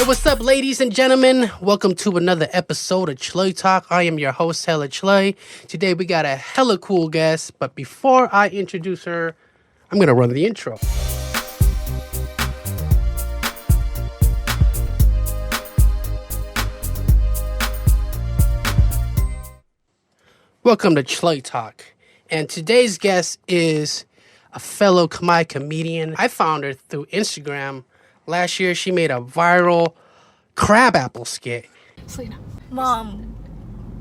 Hey, what's up, ladies and gentlemen? Welcome to another episode of ChluyTalk. I am your host, hellachluy. Today we got a hella cool guest, but before I introduce her, I'm gonna run the intro. Welcome to ChluyTalk, and today's guest is a fellow Khmer comedian. I found her through Instagram. Last year, she made a viral crabapple skit. Selena. Mom,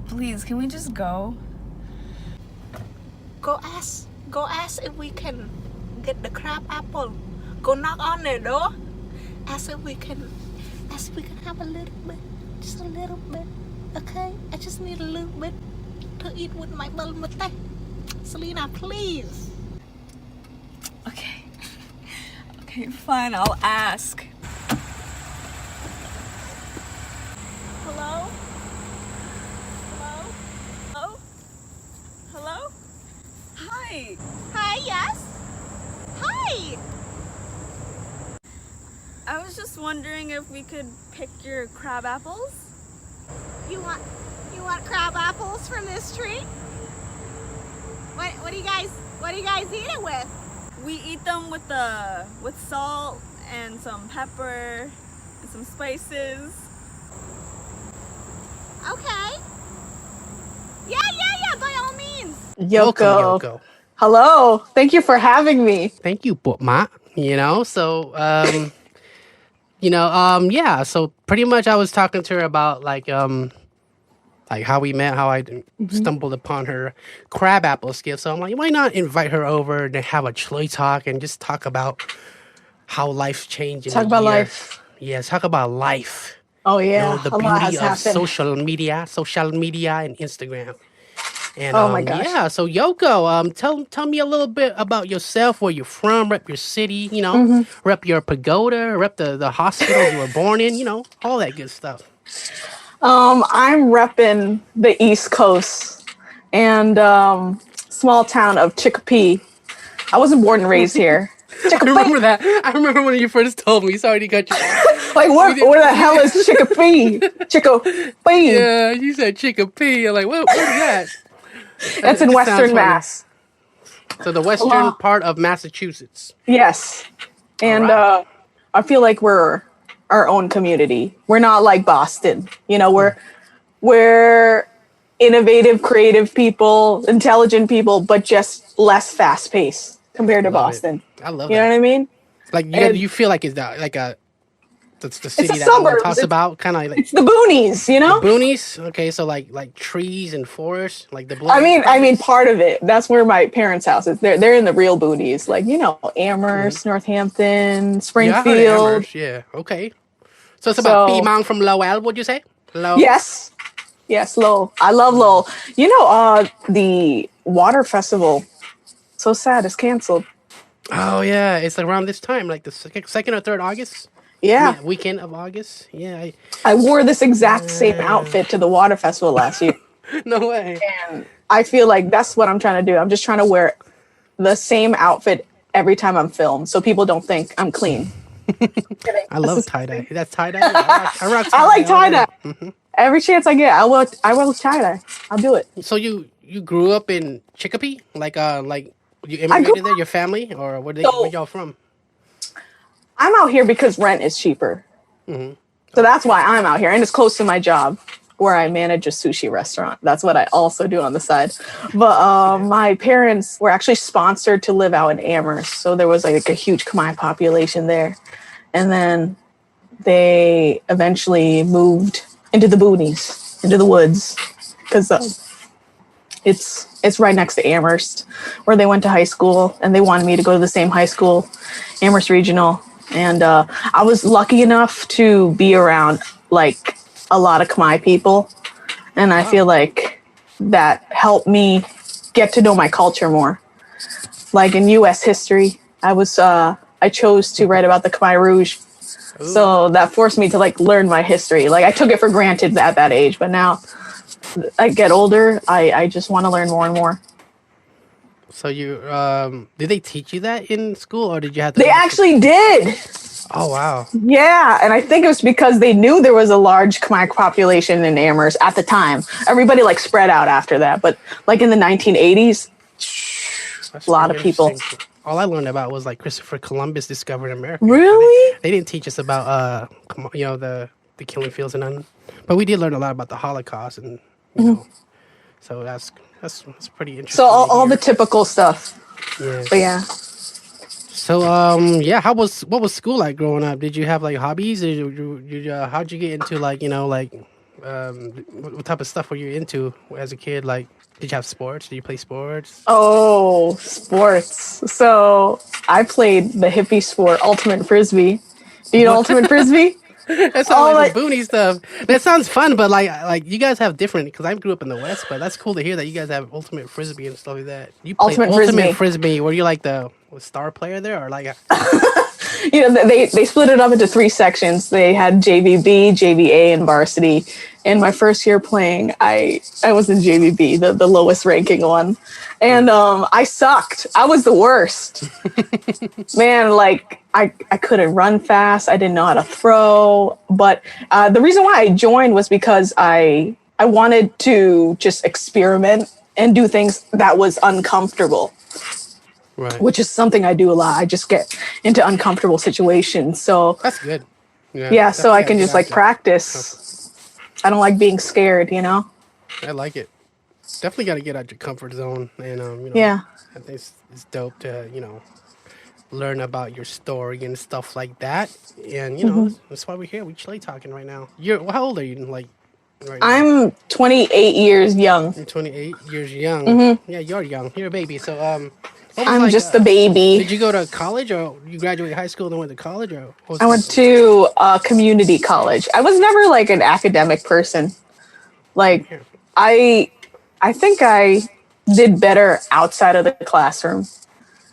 please, can we just go? Go ask if we can get the crab apple. Go knock on their door. Ask if we can have a little bit. Just a little bit. Okay? I just need a little bit to eat with my balmate. Selena, please. Okay. Okay, fine, I'll ask. Hello? Hello? Hello? Hello? Hi. Hi, yes? Hi! I was just wondering if we could pick your crab apples. You want crab apples from this tree? What do you guys eat it with? We eat them with salt and some pepper and some spices. Okay. Yeah, by all means. Welcome, Yoko. Hello. Thank you for having me. Thank you, Ma. Yeah. So pretty much I was talking to her about like how we met, how I stumbled upon her crabapple skit. So I'm like, why not invite her over to have a Chluy talk and just talk about how life's changing. Talk about life. Yeah, talk about life. Oh yeah, You know, the a lot has beauty of happened. social media and Instagram. And Oh my gosh. yeah, so Yoko, tell me a little bit about yourself, where you're from, rep your city, rep your pagoda, rep the hospital you were born in, all that good stuff. I'm repping the East Coast and small town of Chicopee. I wasn't born and raised here. I remember that. I remember when you first told me. Sorry to cut you off. Like where the hell is Chicopee? Chicopee. Yeah, you said Chicopee. I'm like, what is that? That's in Western Mass. So the western part of Massachusetts. Yes. And right. I feel like we're our own community. We're not like Boston. We're innovative, creative people, intelligent people, but just less fast paced compared to Boston. I love You know what I mean? Like you feel like it's like the city that suburbs. everyone talks about, kind of like It's the boonies, the boonies. Okay, so like trees and forests, like the. I mean, part of it. That's where my parents' house is. They're in the real boonies, like Amherst, Northampton, Springfield. Yeah, I heard of Amherst. Yeah, okay. So it's about Pimang from Lowell. Would you say? Lowell? Yes, Lowell. I love Lowell. The water festival. So sad, it's canceled. Oh yeah, it's around this time, like the second or third August. Yeah, weekend of August. Yeah, I wore this exact same outfit to the water festival last year. No way. And I feel like that's what I'm trying to do. I'm just trying to wear the same outfit every time I'm filmed, so people don't think I'm clean. I love tie-dye. That's tie-dye? I rock tie-dye. I like tie-dye. Every chance I get, I will tie-dye. I'll do it. So you grew up in Chicopee? Like you immigrated there, your family? Or where y'all from? I'm out here because rent is cheaper. Mm-hmm. So that's why I'm out here. And it's close to my job where I manage a sushi restaurant. That's what I also do on the side. But my parents were actually sponsored to live out in Amherst. So there was like a huge Khmer population there. And then they eventually moved into the boonies, into the woods. Because it's right next to Amherst, where they went to high school. And they wanted me to go to the same high school, Amherst Regional. And I was lucky enough to be around like a lot of Khmer people. And I feel like that helped me get to know my culture more. Like in U.S. history, I chose to write about the Khmer Rouge. Ooh. So that forced me to like learn my history. Like I took it for granted at that age, but now I get older, I just want to learn more and more. So you did they teach you that in school, or did you have to? They actually did. Oh wow. Yeah, and I think it was because they knew there was a large Khmer population in Amherst at the time. Everybody like spread out after that, but like in the 1980s, That's a lot pretty of people. interesting. All I learned about was like Christopher Columbus discovered America. Really? They didn't teach us about the killing fields and none, but we did learn a lot about the Holocaust and so that's pretty interesting. So to all the hear. typical stuff. Yeah. But yeah. So yeah, what was school like growing up? Did you have like hobbies? How'd you get into what type of stuff were you into as a kid? Like, did you have sports? Did you play sports? Oh, sports. So I played the hippie sport, ultimate frisbee. Do you know ultimate frisbee? That sounds like some boony stuff. That sounds fun, but like you guys have different. Because I grew up in the West, but that's cool to hear that you guys have ultimate frisbee and stuff like that. You played ultimate frisbee. Were you like the star player there, or like? They split it up into 3 sections. They had JVB, JVA, and varsity. In my first year playing, I was in JVB, the lowest ranking one, and I sucked. I was the worst. Man, like I couldn't run fast. I didn't know how to throw. But the reason why I joined was because I wanted to just experiment and do things that was uncomfortable. Right. Which is something I do a lot. I just get into uncomfortable situations. So that's good. Yeah, so I can just like practice. I don't like being scared, you know? I like it. Definitely got to get out your comfort zone. And, yeah. I think it's dope to, learn about your story and stuff like that. And, that's why we're here. We're Chluy talking right now. How old are you? Like, right now? I'm 28 years young. You're 28 years young. Yeah, you're young. You're a baby. So, I'm just a baby. Did you go to college, or you graduated high school and then went to college, or? I went to community college. I was never like an academic person. Like I think I did better outside of the classroom,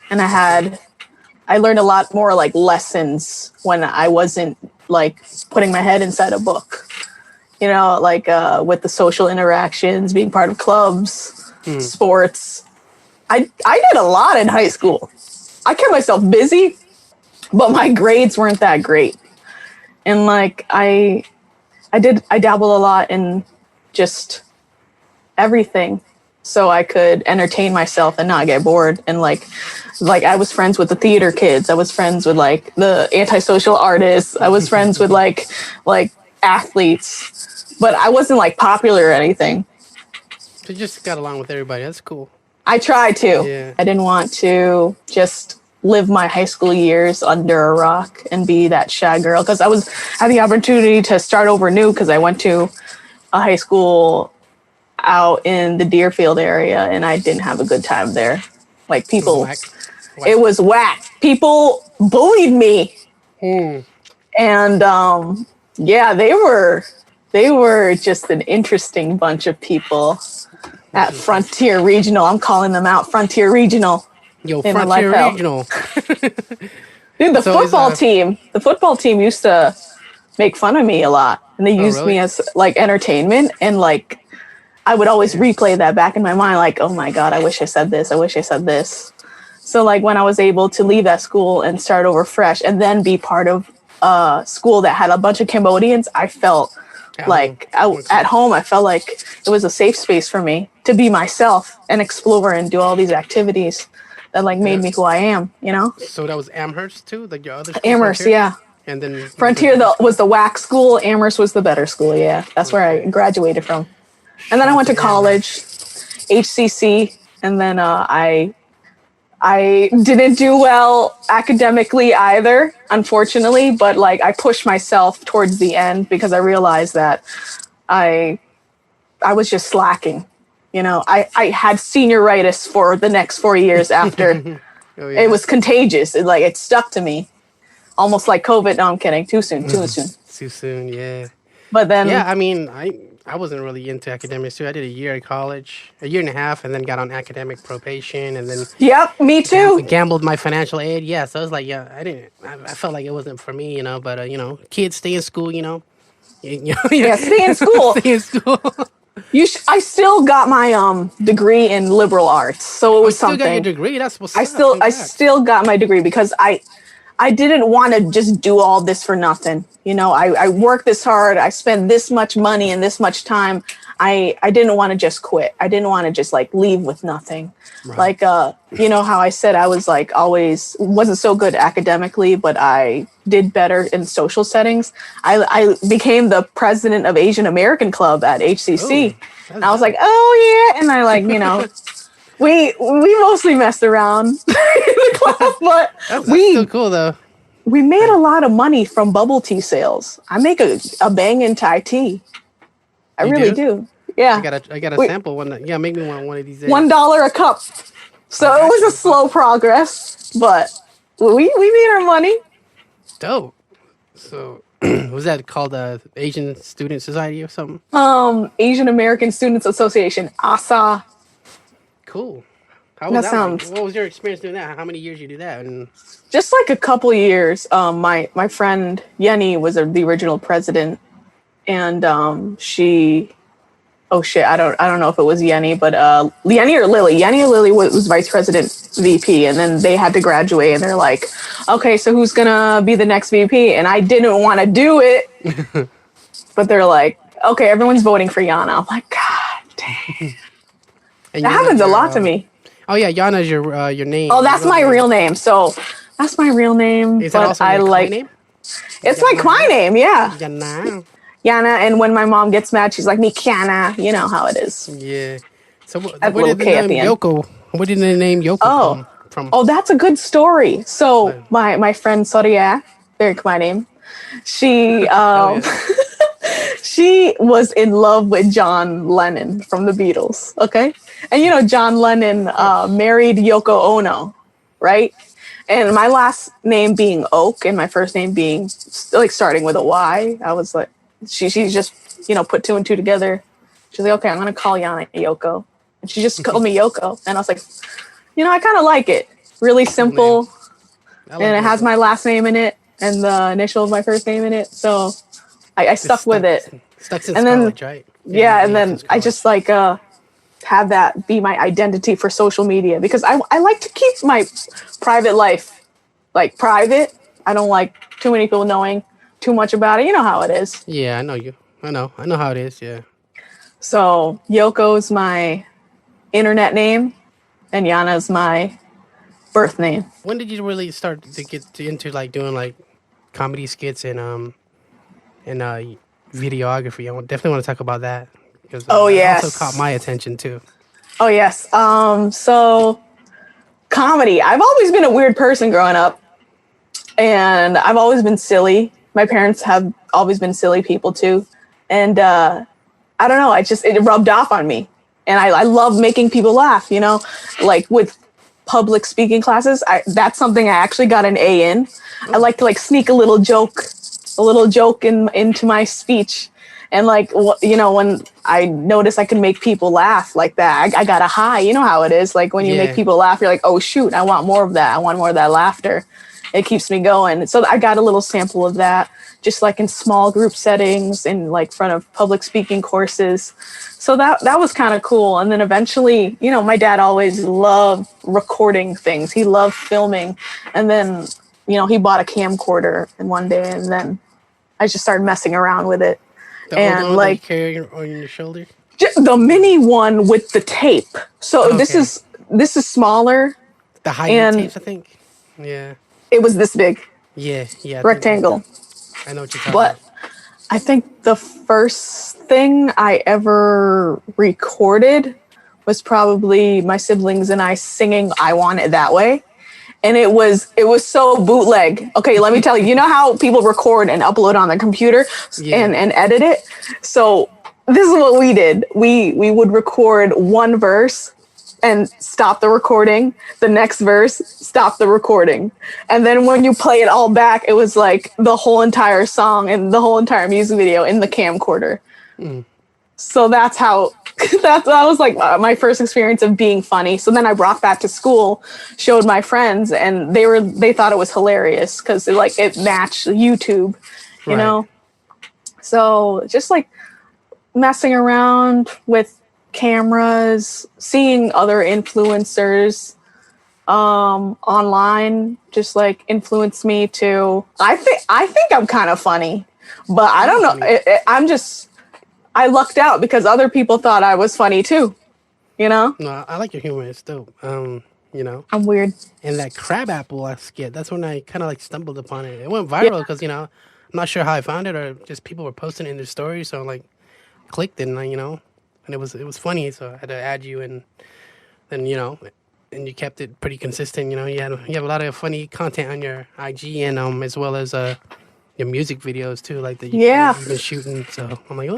and I learned a lot more like lessons when I wasn't like putting my head inside a book. Like with the social interactions, being part of clubs, sports. I did a lot in high school. I kept myself busy, but my grades weren't that great. And like I dabbled a lot in just everything so I could entertain myself and not get bored. And like I was friends with the theater kids. I was friends with like the antisocial artists. I was friends with like athletes, but I wasn't like popular or anything. So you just got along with everybody. That's cool. I tried to. Yeah. I didn't want to just live my high school years under a rock and be that shy girl, because I had the opportunity to start over new because I went to a high school out in the Deerfield area and I didn't have a good time there. Like people, it was whack. People bullied me. And yeah, they were just an interesting bunch of people. At Frontier Regional. I'm calling them out. Frontier Regional. Yo, Frontier Regional. Dude, the football team used to make fun of me a lot. And they used me as like entertainment. And like, I would always replay that back in my mind. Like, oh my God, I wish I said this. I wish I said this. So like when I was able to leave that school and start over fresh and then be part of a school that had a bunch of Cambodians, I felt at home, I felt like it was a safe space for me to be myself and explore and do all these activities that like made me who I am, So that was Amherst too, like your other school? Amherst, yeah. And then Frontier was the whack school. Amherst was the better school, yeah. That's where I graduated from. And then I went to college, HCC, and then I didn't do well academically either, unfortunately, but like I pushed myself towards the end because I realized that I was just slacking. I had senioritis for the next 4 years after. It was contagious. It stuck to me. Almost like COVID. No, I'm kidding. Too soon. Too soon, yeah. But then... Yeah, I mean, I wasn't really into academics too. I did a year in college, a year and a half, and then got on academic probation, and then yep, me too. Gambled my financial aid. Yeah, so I was like, I felt like it wasn't for me, but kids stay in school, Yeah, stay in school. Stay in school. I still got my degree in liberal arts, so it was something. Still got your degree. That's what's I still got my degree because I I didn't want to just do all this for nothing. You know, I work this hard. I spend this much money and this much time. I didn't want to just quit. I didn't want to just like leave with nothing. Right. Like, you know, how I said I was like always wasn't so good academically, but I did better in social settings. I became the president of Asian American Club at HCC. Oh, and I was like, oh yeah. And I like, you know, we mostly messed around in the club, but that's still cool though. We made a lot of money from bubble tea sales. I make a banging Thai tea. I You really do? do. Yeah. I gotta sample one. Yeah, make me one of these days. $1 a cup. So it was a slow progress, but we made our money. Dope. So was that called Asian Student Society or something? Asian American Students Association, ASA. Cool. How was That that? Like? sounds- What was your experience doing that? How many years you do that? And Just like a couple years. My friend Yenny was the original president, and she. Oh shit! I don't know if it was Yenny, but Yenny or Lily. Yenny or Lily was vice president VP, and then they had to graduate, and they're like, okay, so who's gonna be the next VP? And I didn't want to do it, but they're like, okay, everyone's voting for Yana. I'm like, God damn. and That happens a lot to me. Oh yeah, Yana's your name. Oh, that's my real name. So that's my real name. Is that but also I your Khmer like name? it's my Khmer name, yeah. Yana. Yana, and when my mom gets mad, she's like, Mikiana. You know how it is. Yeah. So That where little did the K at name the end. Yoko? Where did the name Yoko come from? Oh, that's a good story. So my friend Soria, very my name, she she was in love with John Lennon from the Beatles. Okay, and you know John Lennon married Yoko Ono, right? And my last name being Oak and my first name being like starting with a Y, I was like, she just put two and two together. She's like, okay, I'm gonna call Yana Yoko, and she just called me Yoko, and I was like, I kind of like it. Really simple, I like and it has Yoko. my last name in it and the initial of my first name in it, so I stuck with it. Stuck since And then- college, right? Yeah, and then since I college. just like have that be my identity for social media because I like to keep my private life like private. I don't like too many people knowing too much about it. You know how it is. Yeah, I know you. I know how it is. Yeah. So Yoko's my internet name, and Yana's my birth name. When did you really start to get into like doing like comedy skits and videography? I definitely want to talk about that because Oh, that yes. also caught my attention too. Oh yes. So comedy. I've always been a weird person growing up, and I've always been silly. My parents have always been silly people too, and I don't know. It rubbed off on me, and I love making people laugh. Like with public speaking classes, that's something I actually got an A in. I like to like sneak a little joke into my speech. And like, when I notice I can make people laugh like that, I got a high. You know how it is. Like when you Yeah. make people laugh, you're like, oh shoot, I want more of that. I want more of that laughter. It keeps me going. So I got a little sample of that, just like in small group settings, in like front of public speaking courses. So that was kind of cool. And then eventually, my dad always loved recording things. He loved filming. And then, he bought a camcorder one day, and then I just started messing around with it. The And, old one like- that you carry on your shoulder. The mini one with the tape. So this Okay. is smaller. The high And- tapes, I think. Yeah. It was this big, Yeah. I think- rectangle. I know what you're talking But about. I think the first thing I ever recorded was probably my siblings and I singing "I Want It That Way." And it was so bootleg. Okay, let me tell you, how people record and upload on their computer Yeah. and edit it? So this is what we did. We would record one verse and stop the recording. The next verse, stop the recording. And then when you play it all back, it was like the whole entire song and the whole entire music video in the camcorder. So that's how that was like my first experience of being funny. So then I brought that to school, showed my friends, and they thought it was hilarious because it matched YouTube, you Right. know. So just like messing around with cameras, seeing other influencers, online just like influenced me to. I think I'm kind of funny, but I don't know. I lucked out because other people thought I was funny too. You know? No, I like your humor. It's dope. You know, I'm weird. and that crabapple skit. That's when I kind of like stumbled upon it. It went viral because I'm not sure how I found it or just people were posting it in their stories. So I like clicked and and it was funny. So I had to add you and then and you kept it pretty consistent. You have a lot of funny content on your IG and as well as your music videos too, like that you've been shooting. So I'm like,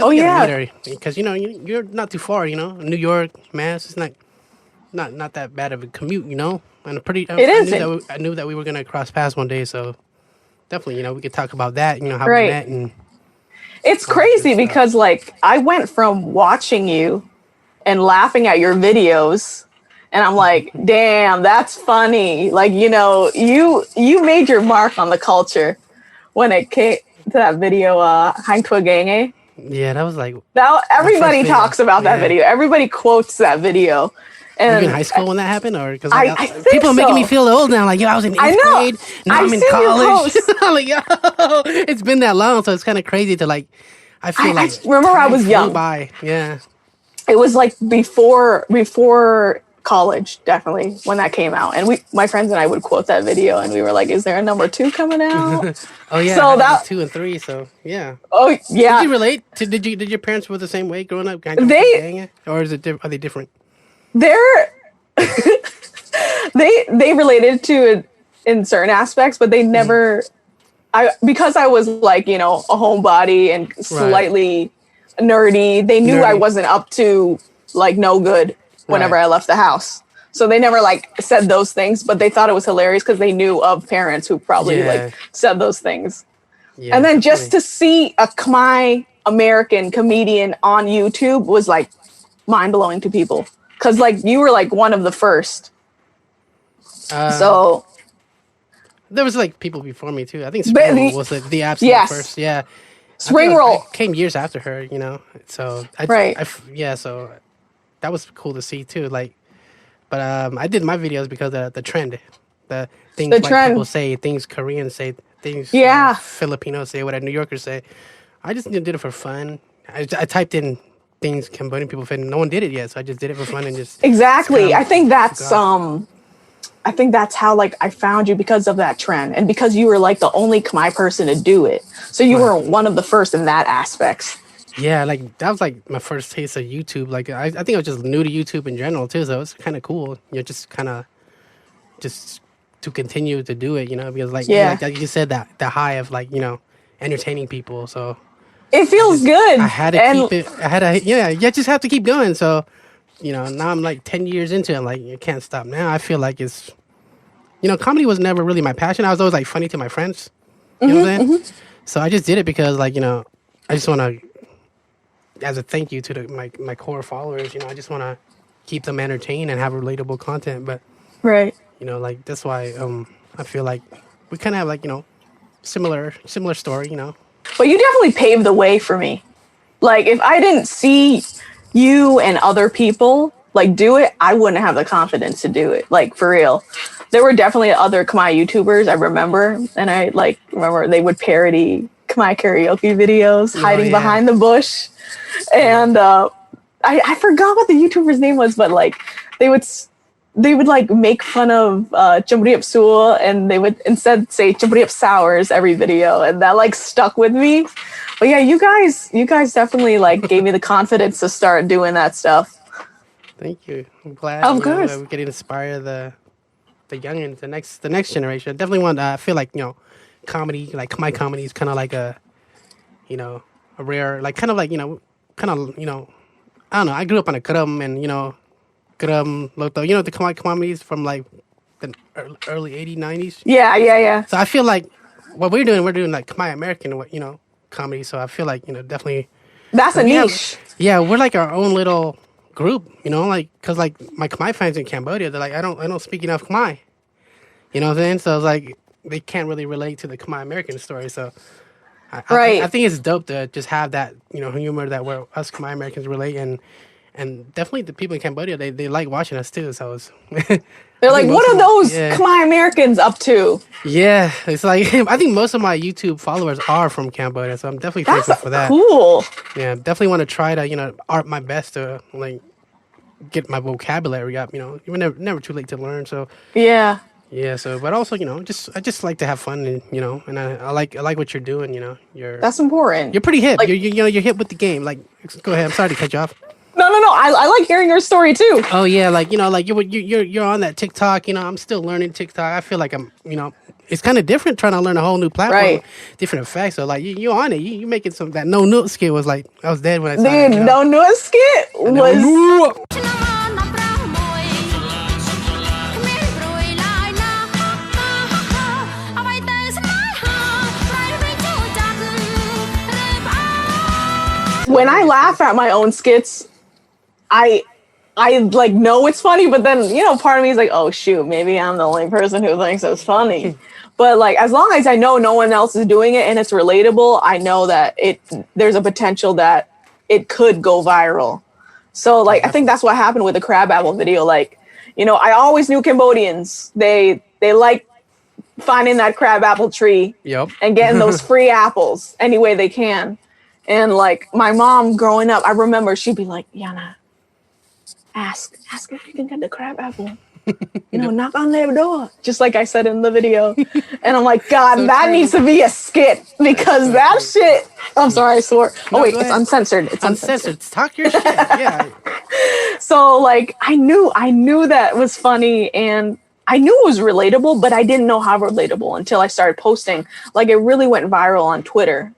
oh yeah, because you're not too far. New York, Mass. It's not that bad of a commute. And I knew that we were gonna cross paths one day. So definitely, we could talk about that. How we met and. It's crazy because like I went from watching you and laughing at your videos. And I'm like, damn, that's funny. Like, you made your mark on the culture when it came to that video, Hang Tua Gang. Yeah, that was like... Everybody talks about that video. Everybody quotes that video. And were you in high school when that happened? Or because I think people are making me feel old now. Like, I was in 8th grade. Now I'm in college. I'm like, it's been that long. So it's kind of crazy to like... I feel like... I remember I was young. By. Yeah. It was like before college, definitely, when that came out. And my friends and I would quote that video and we were like, is there a number 2 coming out? Oh yeah, so that 2 and 3, so yeah. Oh yeah. Did you relate? Did your parents were the same way growing up? Or are they different? They're they related to it in certain aspects, but they never because I was like, a homebody and slightly nerdy, they knew I wasn't up to like no good whenever I left the house. So they never like said those things, but they thought it was hilarious because they knew of parents who probably like said those things. Yeah, and then just to see a Khmer American comedian on YouTube was like mind blowing to people because like you were like one of the first. So there was like people before me too. I think Spring Roll was the absolute first. Yeah, Spring Roll came years after her. So so. That was cool to see too. Like, but I did my videos because of the trend, the things white people say, things Koreans say, things Filipinos say, what New Yorkers say. I just did it for fun. I typed in things Cambodian people said. No one did it yet, so I just did it for fun and just exactly. I think that's how like I found you because of that trend and because you were like the only Khmer person to do it. So you were one of the first in that aspect. Yeah, like that was like my first taste of YouTube. Like I think I was just new to YouTube in general too, so it's kind of cool. Just kind of just to continue to do it, because like you said that the high of like entertaining people. So it feels good. I had to keep it. You just have to keep going. So now I'm like 10 years into it. I'm like you can't stop now. I feel like it's comedy was never really my passion. I was always like funny to my friends. You know what I'm saying? So I just did it because like I just want to. As a thank you to my core followers, I just want to keep them entertained and have relatable content. But like that's why I feel like we kind of have like similar story. But you definitely paved the way for me. Like if I didn't see you and other people like do it, I wouldn't have the confidence to do it. Like for real, there were definitely other Khmer YouTubers I remember, and I like remember they would parody Khmer karaoke videos, hiding behind the bush. And I forgot what the YouTuber's name was, but like they would like make fun of Chambodian Sul, and they would instead say Chambodian Sours every video, and that like stuck with me. But yeah, you guys definitely like gave me the confidence to start doing that stuff. Thank you. I'm glad that we could inspire the youngins, the next generation. I definitely want. I feel like comedy, like Khmer comedy, is kind of like a rare, like kind of like I don't know. I grew up on a Kram and Kram Loto. The Khmer comedies from like the early 80s, 90s. Yeah. So I feel like what we're doing like Khmer American, comedy. So I feel like definitely that's a niche. We're like our own little group, like because like my Khmer fans in Cambodia, they're like I don't speak enough Khmer. You know what I'm saying? So it's like they can't really relate to the Khmer American story. So. I think it's dope to just have that humor that where us Khmer Americans relate and definitely the people in Cambodia they like watching us too. So it's They're I like, think what most are of those yeah. Khmer Americans up to? Yeah, it's like I think most of my YouTube followers are from Cambodia, so I'm definitely That's thankful for that. cool. Yeah, definitely want to try to art my best to like get my vocabulary up. You're never too late to learn. So Yeah. yeah, so but also I just like to have fun and and I like what you're doing. That's important. You're pretty hip. Like, You're hip with the game. Like, go ahead. I'm sorry to cut you off. no. I like hearing your story too. Oh yeah, like like you're on that TikTok. I'm still learning TikTok. I feel like I'm it's kind of different trying to learn a whole new platform, Right. different effects. So like you on it, you making some that no note skill was like I was dead when I saw Dude, it. no new skit And then was no. when I laugh at my own skits, I like know it's funny, but then part of me is like, oh shoot, maybe I'm the only person who thinks it's funny. But like as long as I know no one else is doing it and it's relatable, I know that there's a potential that it could go viral. So like I think that's what happened with the crab apple video. Like, I always knew Cambodians. They like finding that crab apple tree Yep. and getting those free apples any way they can. And like my mom growing up, I remember she'd be like, Yana, ask if you can get the crab apple. Knock on their door, just like I said in the video. And I'm like, God, So that true. needs to be a skit because that shit. I'm sorry, I swore. No, Oh wait, go it's ahead. uncensored. It's Uncensored. Talk your shit. Yeah. So like I knew that was funny and I knew it was relatable, but I didn't know how relatable until I started posting. Like it really went viral on Twitter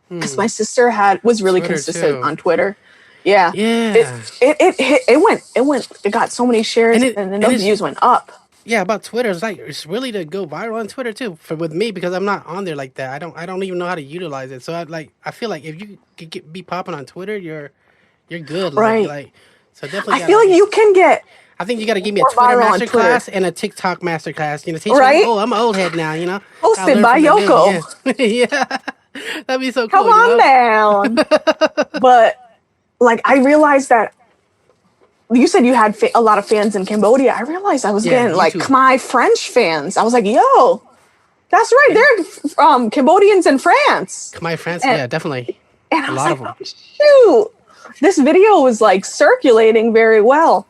because my sister was really Twitter, consistent too. on Twitter. Yeah. Yeah. It got so many shares and then the it's- views went up. Yeah, about Twitter, it's really to go viral on Twitter too. With me because I'm not on there like that. I don't even know how to utilize it. So I feel like if you could be popping on Twitter, you're good. Right. Like so definitely. I feel like you can get I think you got to give me a more Twitter viral on Twitter. masterclass and a TikTok masterclass. Teach Right? me. Oh, I'm an old head now. I Hosted learn by from the new. Yoko. Yeah. That'd be so cool. Come on down. But like I realized that you said you had a lot of fans in Cambodia. I realized I was getting like YouTube. Khmer French fans. I was like, yo, that's right. They're Cambodians in France. My friends, And- yeah, definitely. And I A was lot like, of them. oh, shoot. This video was like circulating very well.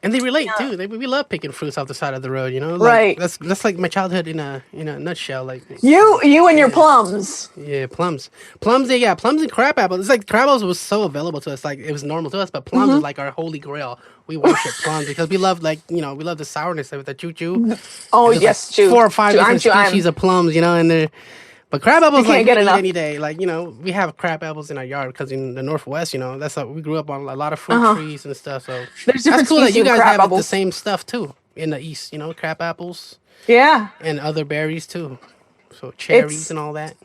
And they relate too. We love picking fruits off the side of the road. Like, Right. That's like my childhood in a nutshell. Like You and your plums. yeah, plums, plums and crab apples. It's like crab apples was so available to us, like it was normal to us. But plums is like our holy grail. We worship plums because we love we love the sourness of it, the choo choo. Oh There's yes, like Chu. 4 or 5 Chu, different I'm- species of plums, and they're. But crab apples, can't like, get we eat enough. any day. Like, we have crab apples in our yard because in the Northwest, that's how we grew up on a lot of fruit trees and stuff. So There's different that's cool that species you of guys crab have the apples. same stuff too in the East, crab apples Yeah, and other berries too. So cherries It's and all that.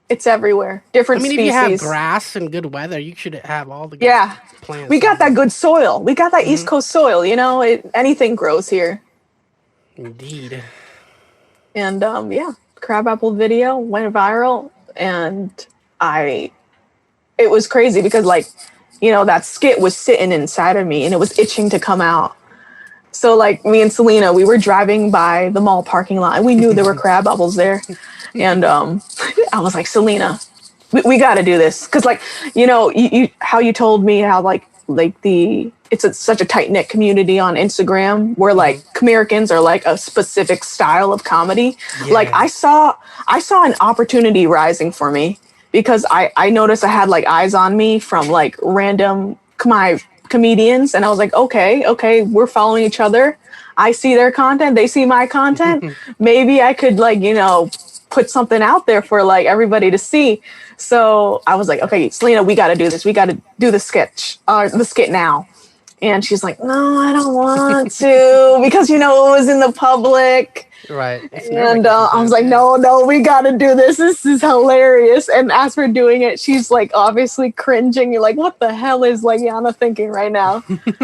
it's everywhere. Different I mean, species. if you have grass and good weather, you should have all the good Yeah. plants. We got that good soil. We got that East Coast soil. Anything grows here. Indeed. And yeah, crab apple video went viral, and it was crazy because that skit was sitting inside of me and it was itching to come out. So like me and Selena, we were driving by the mall parking lot and we knew there were crab apples there. And I was like, Selena, we got to do this. Cause you how you told me how it's such a tight knit community on Instagram where like Americans are like a specific style of comedy. Yeah. Like I saw an opportunity rising for me because I noticed I had like eyes on me from like random Khmer comedians. And I was like, okay, we're following each other. I see their content. They see my content. Maybe I could put something out there for like everybody to see. So I was like, okay, Selena, we got to do this. We got to do the skit now. And she's like, no, I don't want to because, it was in the public. Right. And I was like, no, we got to do this. This is hilarious. And as we're doing it, she's like obviously cringing. You're like, what the hell is like Yana thinking right now?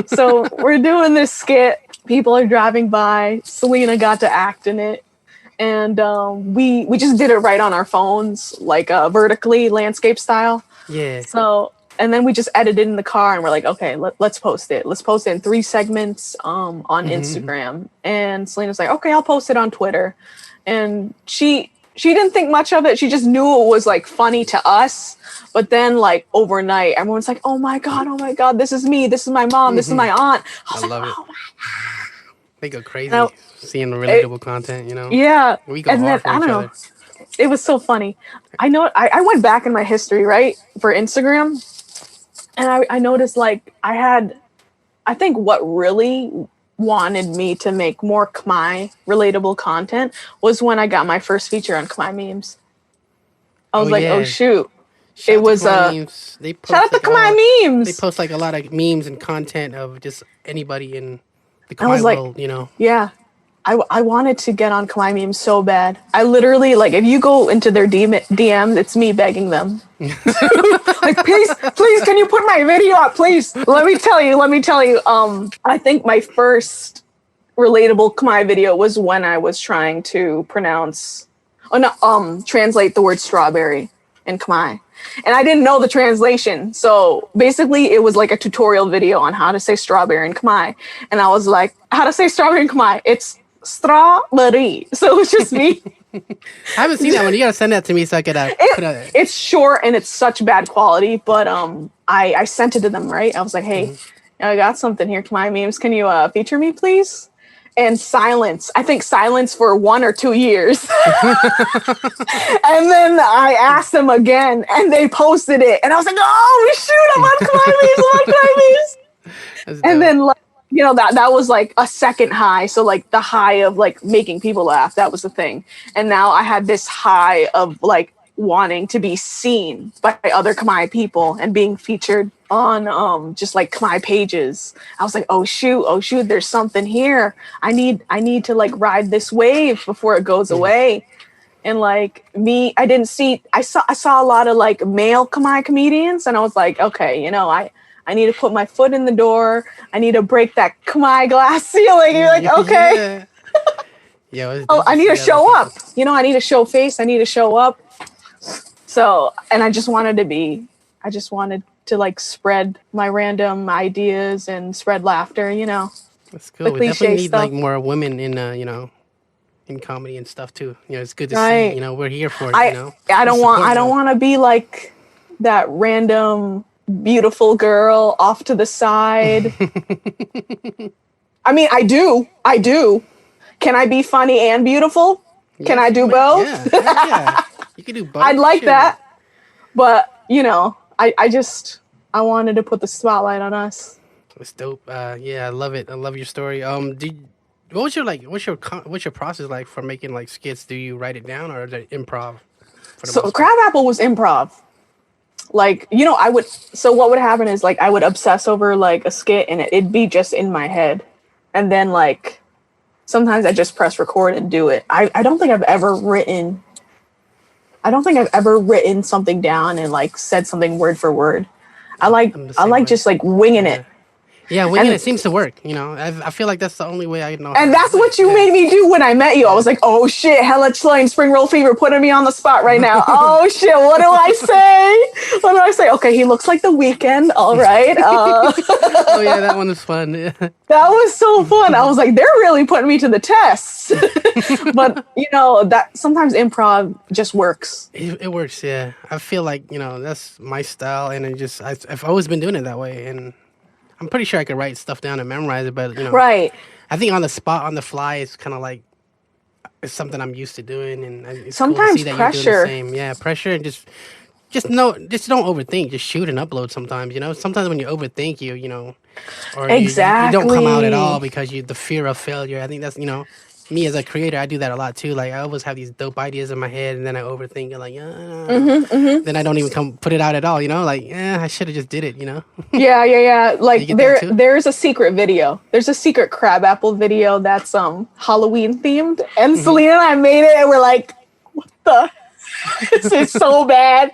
So we're doing this skit. People are driving by. Selena got to act in it. And we just did it right on our phones, like vertically, landscape style. Yeah. So and then we just edited in the car, and we're like, okay, let's post it. Let's post it in 3 segments on Instagram. And Selena's like, okay, I'll post it on Twitter. And she didn't think much of it. She just knew it was like funny to us. But then like overnight, everyone's like, oh my God, this is me. This is my mom. This is my aunt. I love it. Oh my God. They go crazy seeing relatable content, you know? Yeah. We go hard for each other. It was so funny. I know I went back in my history, right, for Instagram. And I noticed like I think what really wanted me to make more Khmer relatable content was when I got my first feature on Khmer memes. I was oh shoot. Shout out to Khmer memes. They post like a lot of memes and content of just anybody in the Khmer world, you know. Yeah. I wanted to get on Khmer memes so bad. I literally, like, if you go into their DMs, it's me begging them. Like, please, can you put my video up, please? Let me tell you. I think my first relatable Khmer video was when I was trying to translate the word strawberry in Khmer. And I didn't know the translation. So basically it was like a tutorial video on how to say strawberry in Khmer. And I was like, how to say strawberry in Khmer? It's strawberry. So it's just me. I haven't seen that one. You gotta send that to me so I could It's short and it's such bad quality, but I sent it to them, right? I was like, hey, I got something here, Khmer memes. Can you feature me, please? And silence. I think silence for 1 or 2 years. And then I asked them again and they posted it. And I was like, oh, shoot, I'm on Khmer memes. And then, like, you know, that was like a second high. So like the high of like making people laugh, that was the thing. And now I had this high of like wanting to be seen by other Khmer people and being featured on just like Khmer pages. I was like, oh shoot, there's something here. I need to like ride this wave before it goes away. And like I saw a lot of like male Khmer comedians, and I was like, okay, you know, I need to put my foot in the door. I need to break that Khmer glass ceiling. You're like, okay. Yeah. I need to show up. You know, I need to show face. I need to show up. So, and I just wanted to like spread my random ideas and spread laughter, you know. That's cool. We definitely need like more women in, you know, in comedy and stuff too. You know, it's good to see, you know, we're here for it, you know. I don't want to be like that random beautiful girl off to the side. I mean, I do. Can I be funny and beautiful? Can I do both? Yeah. You can do both. I'd like that. But, you know, I wanted to put the spotlight on us. It's dope. Yeah, I love it. I love your story. What's your process like for making like skits? Do you write it down or is it improv? So Crabapple was improv. Like, you know, what would happen is like I would obsess over like a skit and it'd be just in my head. And then like sometimes I just press record and do it. I don't think I've ever written something down and like said something word for word. I like just like winging it. Yeah, winging it seems to work. You know, I feel like that's the only way I know. And that's what you made me do when I met you. I was like, oh shit, hellachluy and spring roll fever putting me on the spot right now. Oh shit, what do I say? Okay, he looks like The Weeknd. All right. Oh yeah, that one was fun. Yeah. That was so fun. I was like, they're really putting me to the test. But you know that sometimes improv just works. It works. Yeah, I feel like, you know, that's my style, and I've always been doing it that way, and I'm pretty sure I could write stuff down and memorize it, but, you know. Right. I think on the spot, on the fly, it's kind of like, it's something I'm used to doing, and it's sometimes cool to see that pressure. You're doing the same. Yeah, pressure, and just don't overthink. Just shoot and upload sometimes, you know. Sometimes when you overthink, you know, or exactly. you don't come out at all because the fear of failure. I think that's, you know, me as a creator, I do that a lot too. Like I always have these dope ideas in my head, and then I overthink it. Like, then I don't even put it out at all. You know, like, I should have just did it. You know. Yeah. Like there's a secret video. There's a secret Crabapple video that's Halloween themed, and Selena and I made it, and we're like, what the? It's so bad.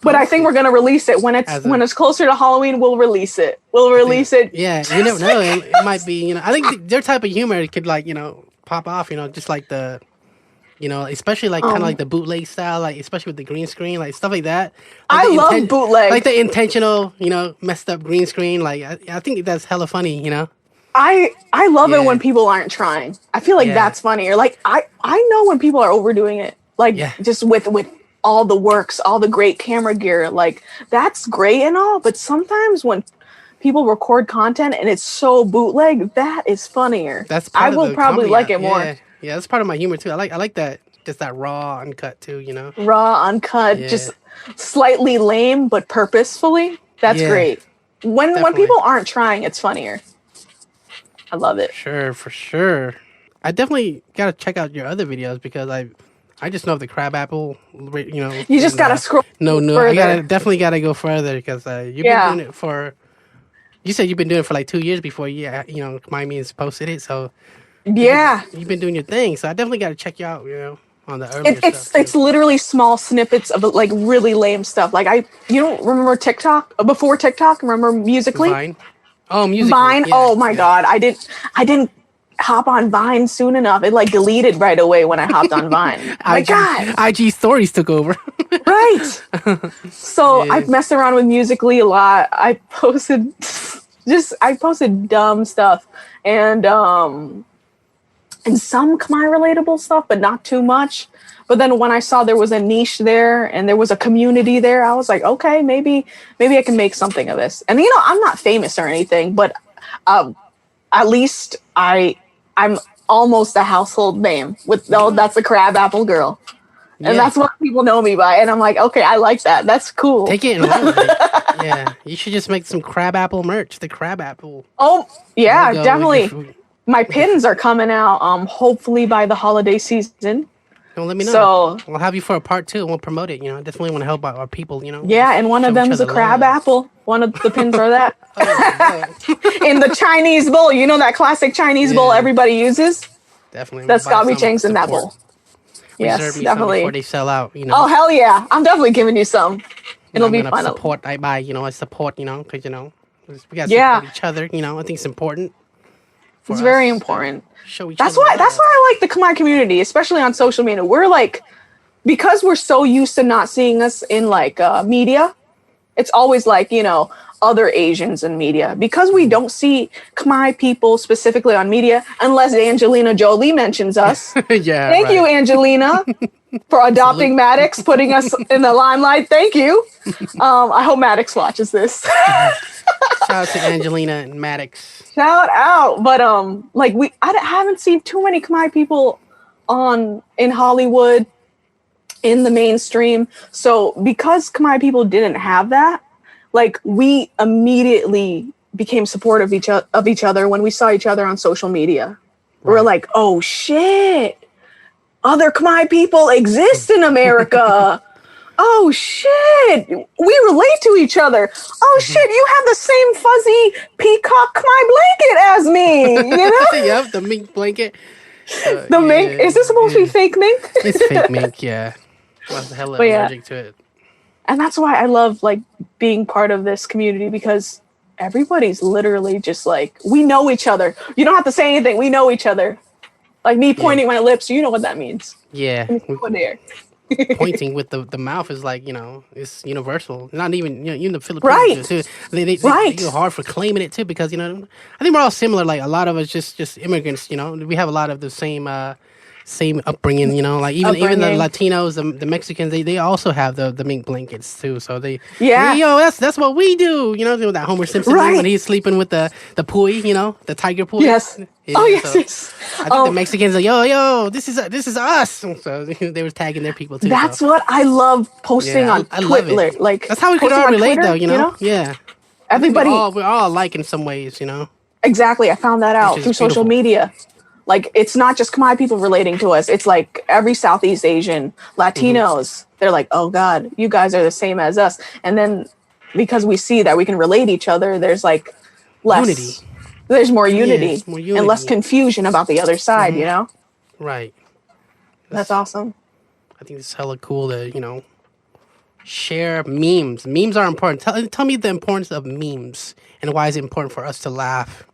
But I think we're gonna release it when it's closer to Halloween. We'll release it. Yeah, you never know. It might be. You know, I think their type of humor could, like, you know, pop off, you know, just like the You know, especially like kind of like the bootleg style, like especially with the green screen, like stuff like that. Like I love bootleg. like the intentional, you know, messed up green screen. Like I think that's hella funny. You know. I love it Yeah. when people aren't trying. I feel like Yeah. that's funnier. Like I know when people are overdoing it. Like Yeah. just with all the works, all the great camera gear. Like that's great and all, but sometimes when people record content and it's so bootleg, that is funnier. That's part I of will the probably comedy. like it more. Yeah, that's part of my humor too. I like that, just that raw uncut too. You know. Raw, uncut, Yeah. just slightly lame, but purposefully. That's Yeah, great. When definitely. people aren't trying, it's funnier. I love it. Sure, for sure. I definitely gotta check out your other videos because I just know the crab apple. You know, You just gotta scroll No, I further. definitely gotta go further because you've Yeah. been doing it for. You said you've been doing it for like 2 years before you know my means posted it, so Yeah. you've been doing your thing. So I definitely gotta check you out. You know, on the earlier It's stuff. it's literally small snippets of like really lame stuff. Like you don't remember TikTok before TikTok? Remember Musically? Vine. Oh, music. Vine. Oh my God, I didn't hop on Vine soon enough. It like deleted right away when I hopped on Vine. My God, IG stories took over. right. So Yeah. I messed around with Musically a lot. I posted dumb stuff and some Khmer relatable stuff, but not too much. But then when I saw there was a niche there and there was a community there, I was like, okay, maybe I can make something of this. And you know, I'm not famous or anything, but at least I'm almost a household name with that's the crab apple girl. And Yeah. that's what people know me by. And I'm like, okay, I like that. That's cool. Take it and run with it. Yeah, you should just make some crab apple merch. The crab apple. Oh, yeah, logo with definitely. your food. My pins are coming out hopefully by the holiday season. Don't let me know. So We'll have you for a part 2 and we'll promote it. You know, I definitely want to help out our people. You know. yeah, and one of Show each them's a other crab love. apple. One of the pins are that. Oh, In the Chinese bowl. You know that classic Chinese bowl Yeah. everybody uses? definitely. That's Buy gotta be some, changed in that support. bowl. Yes, Reserve me some definitely. before they sell out. You know. Oh, hell yeah. I'm definitely giving you some. It'll I'm be gonna fun. Support. I buy. You know, I support. You know, because you know, we gotta Yeah. support each other. You know, I think it's important. for It's us very to important. Show each That's other why love. I like the Khmer community, especially on social media. We're like, because we're so used to not seeing us in like media, it's always like, you know, other Asians in media. Because we don't see Khmer people specifically on media unless Angelina Jolie mentions us. Yeah. Thank you, Angelina, for adopting Maddox, putting us in the limelight. Thank you. I hope Maddox watches this. Shout out to Angelina and Maddox. Shout out. But like I haven't seen too many Khmer people in Hollywood, in the mainstream. So because Khmer people didn't have that, like we immediately became supportive of each other when we saw each other on social media. We're Right. like, oh shit, other Khmer people exist in America. Oh shit, we relate to each other. Oh shit, you have the same fuzzy peacock Khmer blanket as me. You know, Yep, the mink blanket. the mink. Is this supposed to be fake mink? It's fake mink, yeah. I was hella But yeah. allergic to it. And that's why I love like being part of this community, because everybody's literally just like, we know each other. You don't have to say anything. We know each other. Like me pointing my lips, you know what that means. Yeah. Over there. Pointing with the mouth is like, you know, it's universal. Not even, you know, even the Filipinos Right. do too. They Right. go hard for claiming it too, because, you know, I think we're all similar. Like a lot of us just immigrants, you know, we have a lot of the same upbringing, you know, like even the Upbringing. Latinos, the Mexicans, they also have the mink blankets too. So Yeah. yo, that's what we do, you know, that Homer Simpson Right. when he's sleeping with the puy, you know, the tiger puy. Yes. Yeah, Oh yes, so yes. I think the Mexicans are yo, this is us. So they were tagging their people too. That's so. what I love posting Yeah, on I love Twitter. it. Like That's how we could posting all on relate, Twitter, though. You know? Yeah. Everybody. We're all alike in some ways. You know. Exactly. I found that out is through social beautiful. media. Like, it's not just Khmer people relating to us. It's like every Southeast Asian, Latinos. They're like, oh God, you guys are the same as us. And then because we see that we can relate each other, there's like less. Unity. There's more unity, it's more and less unity. confusion about the other side, you know? Right. That's awesome. I think it's hella cool to share memes. Memes are important. Tell me the importance of memes and why is it important for us to laugh,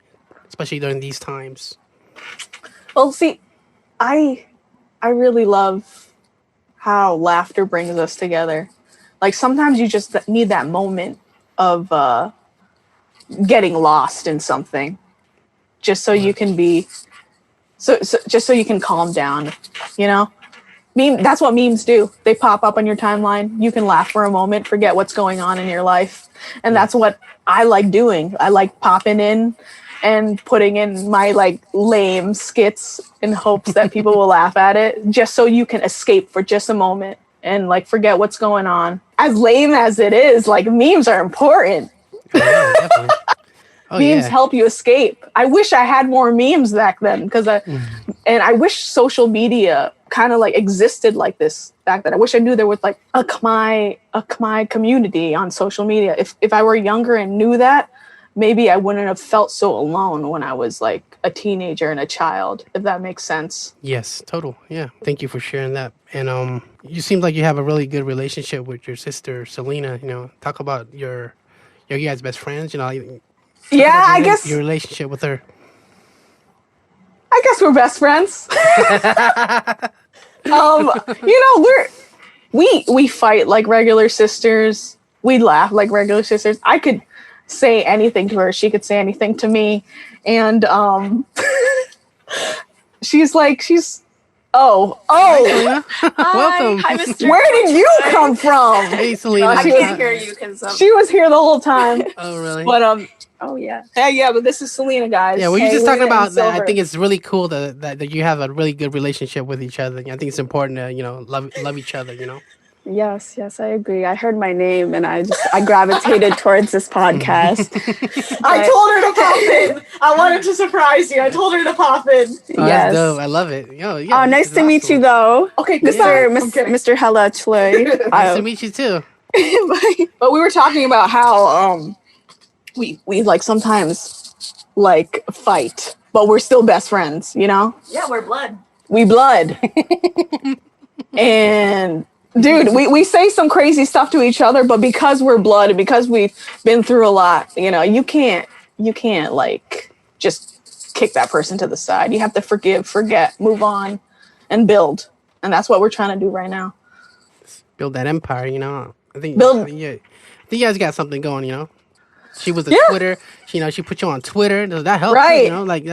especially during these times. Well, see, I I really love how laughter brings us together. Like sometimes you just need that moment of getting lost in something, just so you can be, just so you can calm down. You know, that's what memes do. They pop up on your timeline. You can laugh for a moment, forget what's going on in your life, and that's what I like doing. I like popping in and putting in my like lame skits in hopes that people will laugh at it, just so you can escape for just a moment and like forget what's going on. As lame as it is, like memes are important. Yeah, definitely. Oh, Memes help you escape. I wish I had more memes back then and I wish social media kind of like existed like this back then. I wish I knew there was like a Khmer community on social media. If I were younger and knew that, maybe I wouldn't have felt so alone when I was like a teenager and a child, if that makes sense. Yes, total. Yeah. Thank you for sharing that. And you seem like you have a really good relationship with your sister, Selena. You know, talk about your guys' best friends, you know. Yeah, I guess your relationship with her. I guess we're best friends. You know, we fight like regular sisters. We laugh like regular sisters. I could say anything to her. She could say anything to me. And she's oh. Selena. Welcome. Hi, Mr. Where did you come from? Hey, Selena. I can't hear you because She was here the whole time. Oh, really? But oh yeah. yeah, but this is Selena, guys. Yeah, we were just talking about that. I Silver. think it's really cool that you have a really good relationship with each other. I think it's important to, you know, love each other, you know. Yes, I agree. I heard my name and I gravitated towards this podcast. I told her to pop in. I wanted to surprise you. I told her to pop in. Oh, Yes. that's dope. I love it. Yo, yeah, Oh, nice to meet you, though. Okay, Mr. hellachluy. Nice to meet you too. But we were talking about how we like sometimes like fight, but we're still best friends, you know? Yeah, we're blood. We blood. And dude, we say some crazy stuff to each other, but because we're blood and because we've been through a lot, you know, you can't like just kick that person to the side. You have to forgive, forget, move on, and build. And that's what we're trying to do right now. Build that empire, you know. I think you guys got something going, you know. She was a Twitter. She put you on Twitter. Does that help? Right. You know, like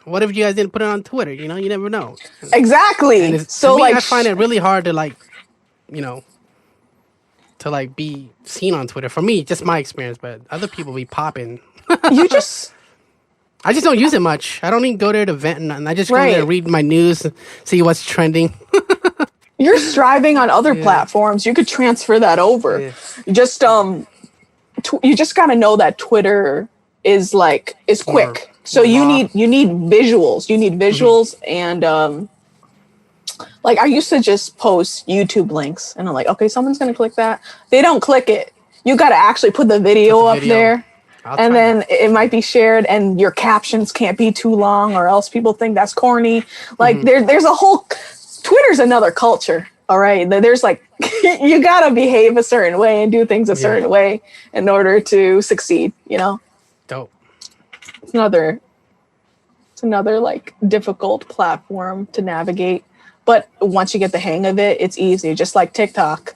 what if you guys didn't put it on Twitter? You know, you never know. Exactly. So like, I find it really hard to like, you know, to like be seen on Twitter. For me, just my experience, but other people be popping. you just I just don't use it much. I don't even go there to vent and nothing. I just go there to read my news, and see what's trending. You're striving on other platforms. You could transfer that over. Yeah. You just got to know that Twitter is quick. So you need visuals. You need visuals and like I used to just post YouTube links and I'm like, okay, someone's going to click that. They don't click it. You got to actually put the video up there. And then it might be shared and your captions can't be too long or else people think that's corny. Like there's a whole Twitter's another culture. All right. There's like, you got to behave a certain way and do things a certain way in order to succeed, you know? Dope. It's another like difficult platform to navigate. But once you get the hang of it, it's easy. Just like TikTok.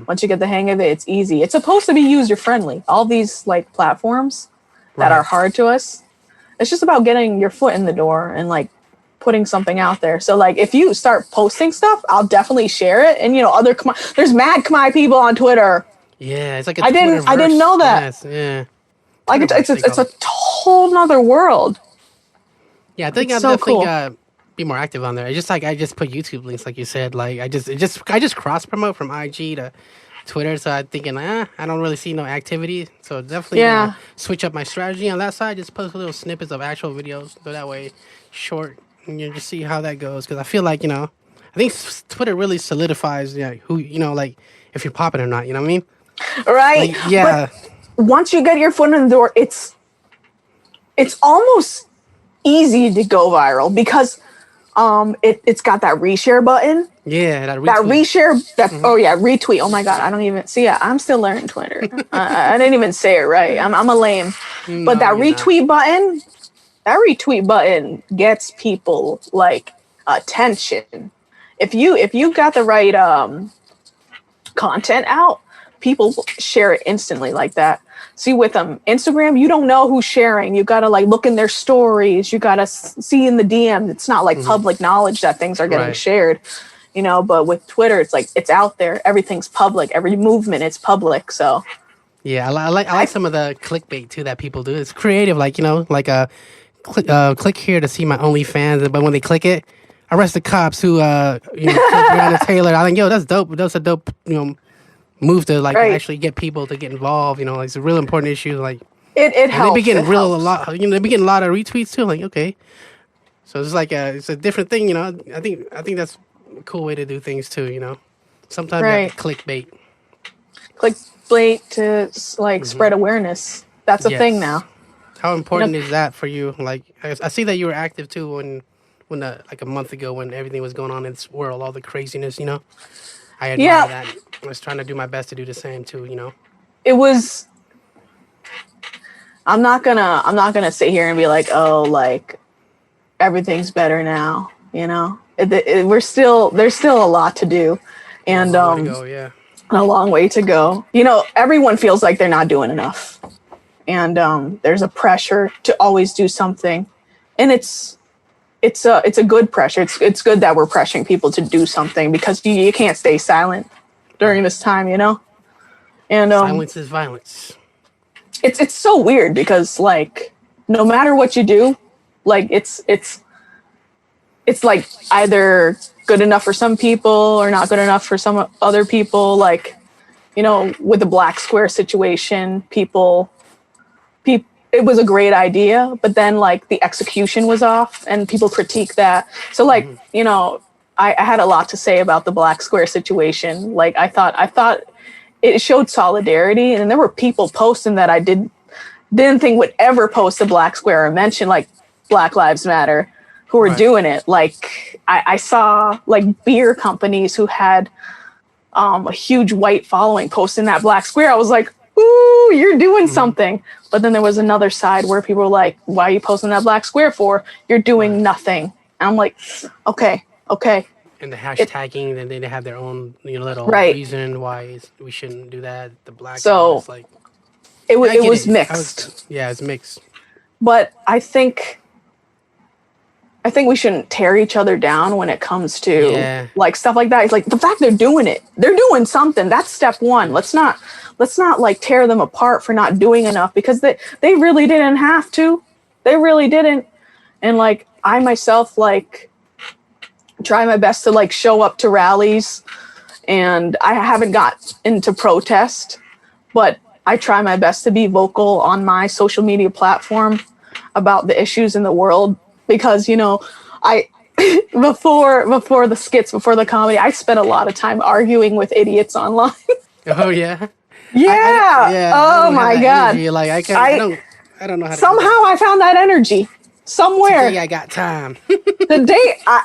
Once you get the hang of it, it's easy. It's supposed to be user friendly. All these like platforms that are hard to us, it's just about getting your foot in the door and like putting something out there. So like if you start posting stuff, I'll definitely share it. And you know, there's mad Khmer people on Twitter. Yeah, it's like I didn't know that. Yes, yeah. Like it's a whole nother world. Yeah, I think I'll definitely be more active on there. It's just like I just put YouTube links, like you said. Like I just cross promote from IG to Twitter. So I'm thinking, I don't really see no activity. So definitely switch up my strategy on that side. Just post little snippets of actual videos, so that way short, and you just see how that goes. Because I feel like, you know, I think Twitter really solidifies who, you know, like if you're popping or not. You know what I mean? Right. Like, yeah. But once you get your foot in the door, it's almost easy to go viral because it's got that reshare button. Yeah, that retweet. That reshare. Retweet. Oh my god, I don't even see it. I'm still learning Twitter. I didn't even say it right. I'm a lame. But that retweet button gets people like attention. if you got the right content out, people share it instantly like that. See, with Instagram, you don't know who's sharing. You gotta like look in their stories. You gotta see in the DM. It's not like public knowledge that things are getting shared, you know. But with Twitter, it's like it's out there. Everything's public. Every movement is public. So yeah, I like some of the clickbait too that people do. It's creative, like, you know, like click here to see my OnlyFans, but when they click it, arrest the cops who killed Breonna Taylor. I think, yo, that's dope. That's a dope, you know, move to like actually get people to get involved. You know, like it's a real important issue. Like it helps. They be getting a lot. You know, they be getting a lot of retweets too. Like, okay, so it's like it's a different thing. You know, I think that's a cool way to do things too. You know, sometimes you have to clickbait to like spread awareness. That's a thing now. How important is that for you? Like, I see that you were active too when like a month ago when everything was going on in this world, all the craziness. You know, I admire that. I was trying to do my best to do the same too. You know, it was. I'm not gonna sit here and be like, oh, like everything's better now. You know, there's still a lot to do, and a long way to go. You know, everyone feels like they're not doing enough. And there's a pressure to always do something, and it's a good pressure. It's good that we're pressuring people to do something because you can't stay silent during this time, you know. And silence is violence. It's so weird because like no matter what you do, like it's like either good enough for some people or not good enough for some other people. Like, you know, with the black square situation, it was a great idea, but then like the execution was off and people critique that. So like, you know, I had a lot to say about the black square situation. Like I thought it showed solidarity, and there were people posting that I didn't think would ever post a black square or mention like Black Lives Matter who were doing it. Like I saw like beer companies who had a huge white following posting that black square. I was like, ooh, you're doing something. But then there was another side where people were like, why are you posting that black square for? You're doing nothing. And I'm like, okay. And the hashtagging, and then they have their own, you know, little reason why we shouldn't do that. The black, so like, it was mixed. It's mixed. But I think we shouldn't tear each other down when it comes to like stuff like that. It's like the fact they're doing it, they're doing something. That's step one. Let's not like tear them apart for not doing enough, because they really didn't have to. They really didn't. And like I myself like try my best to like show up to rallies, and I haven't got into protest, but I try my best to be vocal on my social media platform about the issues in the world. Because, you know, I before the skits, before the comedy, I spent a lot of time arguing with idiots online. Oh yeah. Yeah. Oh my God. Energy. Like I don't know how to somehow I found that energy somewhere. Today I got time.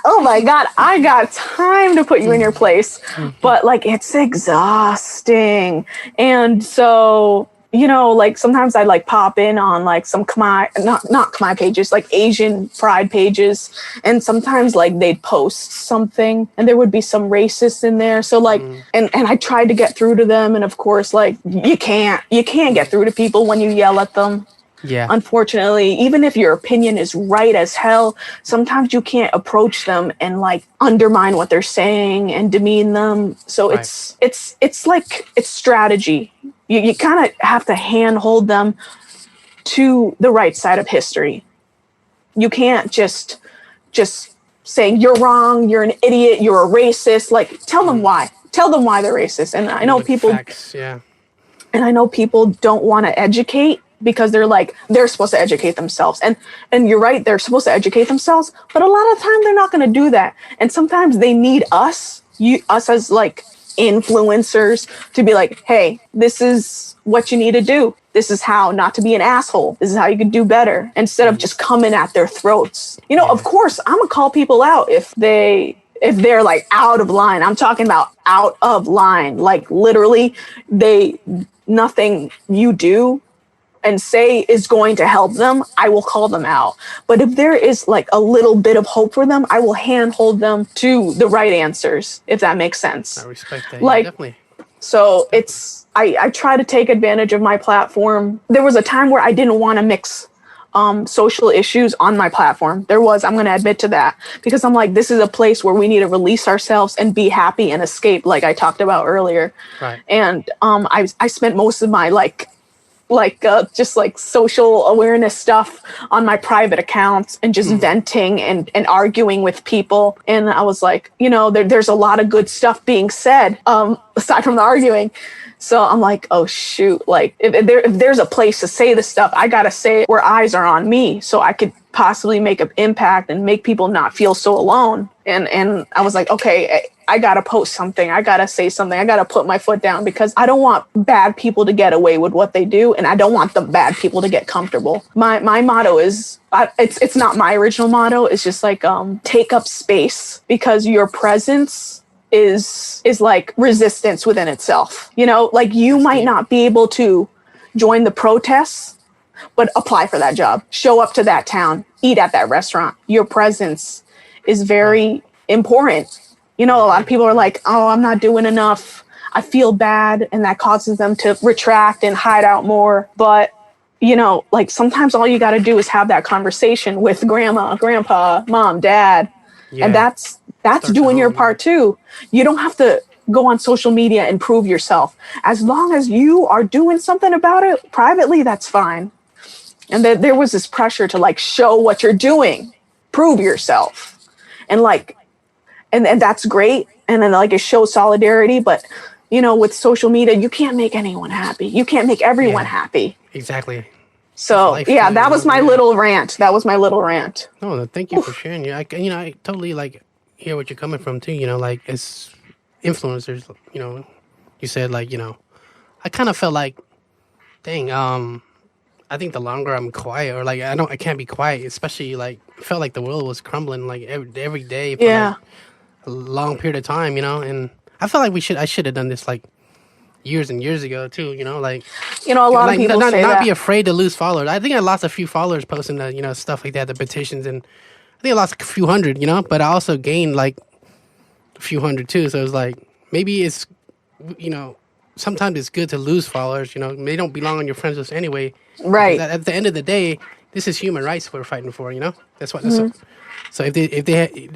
Oh my God, I got time to put you in your place. But like it's exhausting. And so, you know, like sometimes I like pop in on like some Khmer, not Khmer pages, like Asian pride pages. And sometimes like they'd post something and there would be some racists in there. So like, and I tried to get through to them. And of course, like you can't get through to people when you yell at them. Yeah. Unfortunately, even if your opinion is right as hell, sometimes you can't approach them and like undermine what they're saying and demean them. So it's like it's strategy. You kind of have to handhold them to the right side of history. You can't just saying you're wrong, you're an idiot, you're a racist. Like tell them why. Tell them why they're racist. And I know people. Facts, yeah. And I know people don't want to educate, because they're supposed to educate themselves. And you're right, they're supposed to educate themselves, but a lot of time they're not going to do that. And sometimes they need us as like influencers to be like, hey, this is what you need to do. This is how not to be an asshole. This is how you can do better, instead of just coming at their throats. You know, of course, I'm going to call people out if they're like out of line. I'm talking about out of line. Like literally nothing you do and say is going to help them, I will call them out. But if there is like a little bit of hope for them, I will handhold them to the right answers, if that makes sense. I respect that. Like, yeah, definitely. So it's, I try to take advantage of my platform. There was a time where I didn't want to mix social issues on my platform. I'm going to admit to that, because I'm like, this is a place where we need to release ourselves and be happy and escape, like I talked about earlier. Right. And I spent most of my just like social awareness stuff on my private accounts and just venting and arguing with people. And I was like, there's a lot of good stuff being said aside from the arguing. So I'm like, oh shoot, like if there's a place to say this stuff, I gotta say it where eyes are on me, so I could possibly make an impact and make people not feel so alone. And I was like, okay, I gotta post something, I gotta say something, I gotta put my foot down, because I don't want bad people to get away with what they do, and I don't want the bad people to get comfortable. My motto is, it's not my original motto, it's just like take up space, because your presence is like resistance within itself. Like you might not be able to join the protests, but apply for that job, show up to that town, eat at that restaurant. Your presence is very important. A lot of people are like, oh, I'm not doing enough, I feel bad, and that causes them to retract and hide out more. But like sometimes all you got to do is have that conversation with grandma, grandpa, mom, dad. Yeah. And that's doing your part too. You don't have to go on social media and prove yourself. As long as you are doing something about it privately, that's fine. And there was this pressure to like show what you're doing, prove yourself. And like, and that's great. And then like it shows solidarity, but with social media, you can't make anyone happy. You can't make everyone happy. Exactly. So yeah, that was my little rant. No, thank you for sharing. Yeah, I totally like hear what you're coming from too. Like as influencers, you said like, I kind of felt like, dang, I think the longer I'm quiet, or like I can't be quiet, especially like I felt like the world was crumbling like every day for like a long period of time, and I felt like I should have done this like years and years ago too, like a lot of people say not that. be afraid to lose followers. I think I lost a few followers posting the stuff like that, the petitions, and I think I lost a few hundred, but I also gained like a few hundred too. So it's like maybe it's sometimes it's good to lose followers. They don't belong on your friends list anyway. Right. At the end of the day, this is human rights we're fighting for. That's what. So if they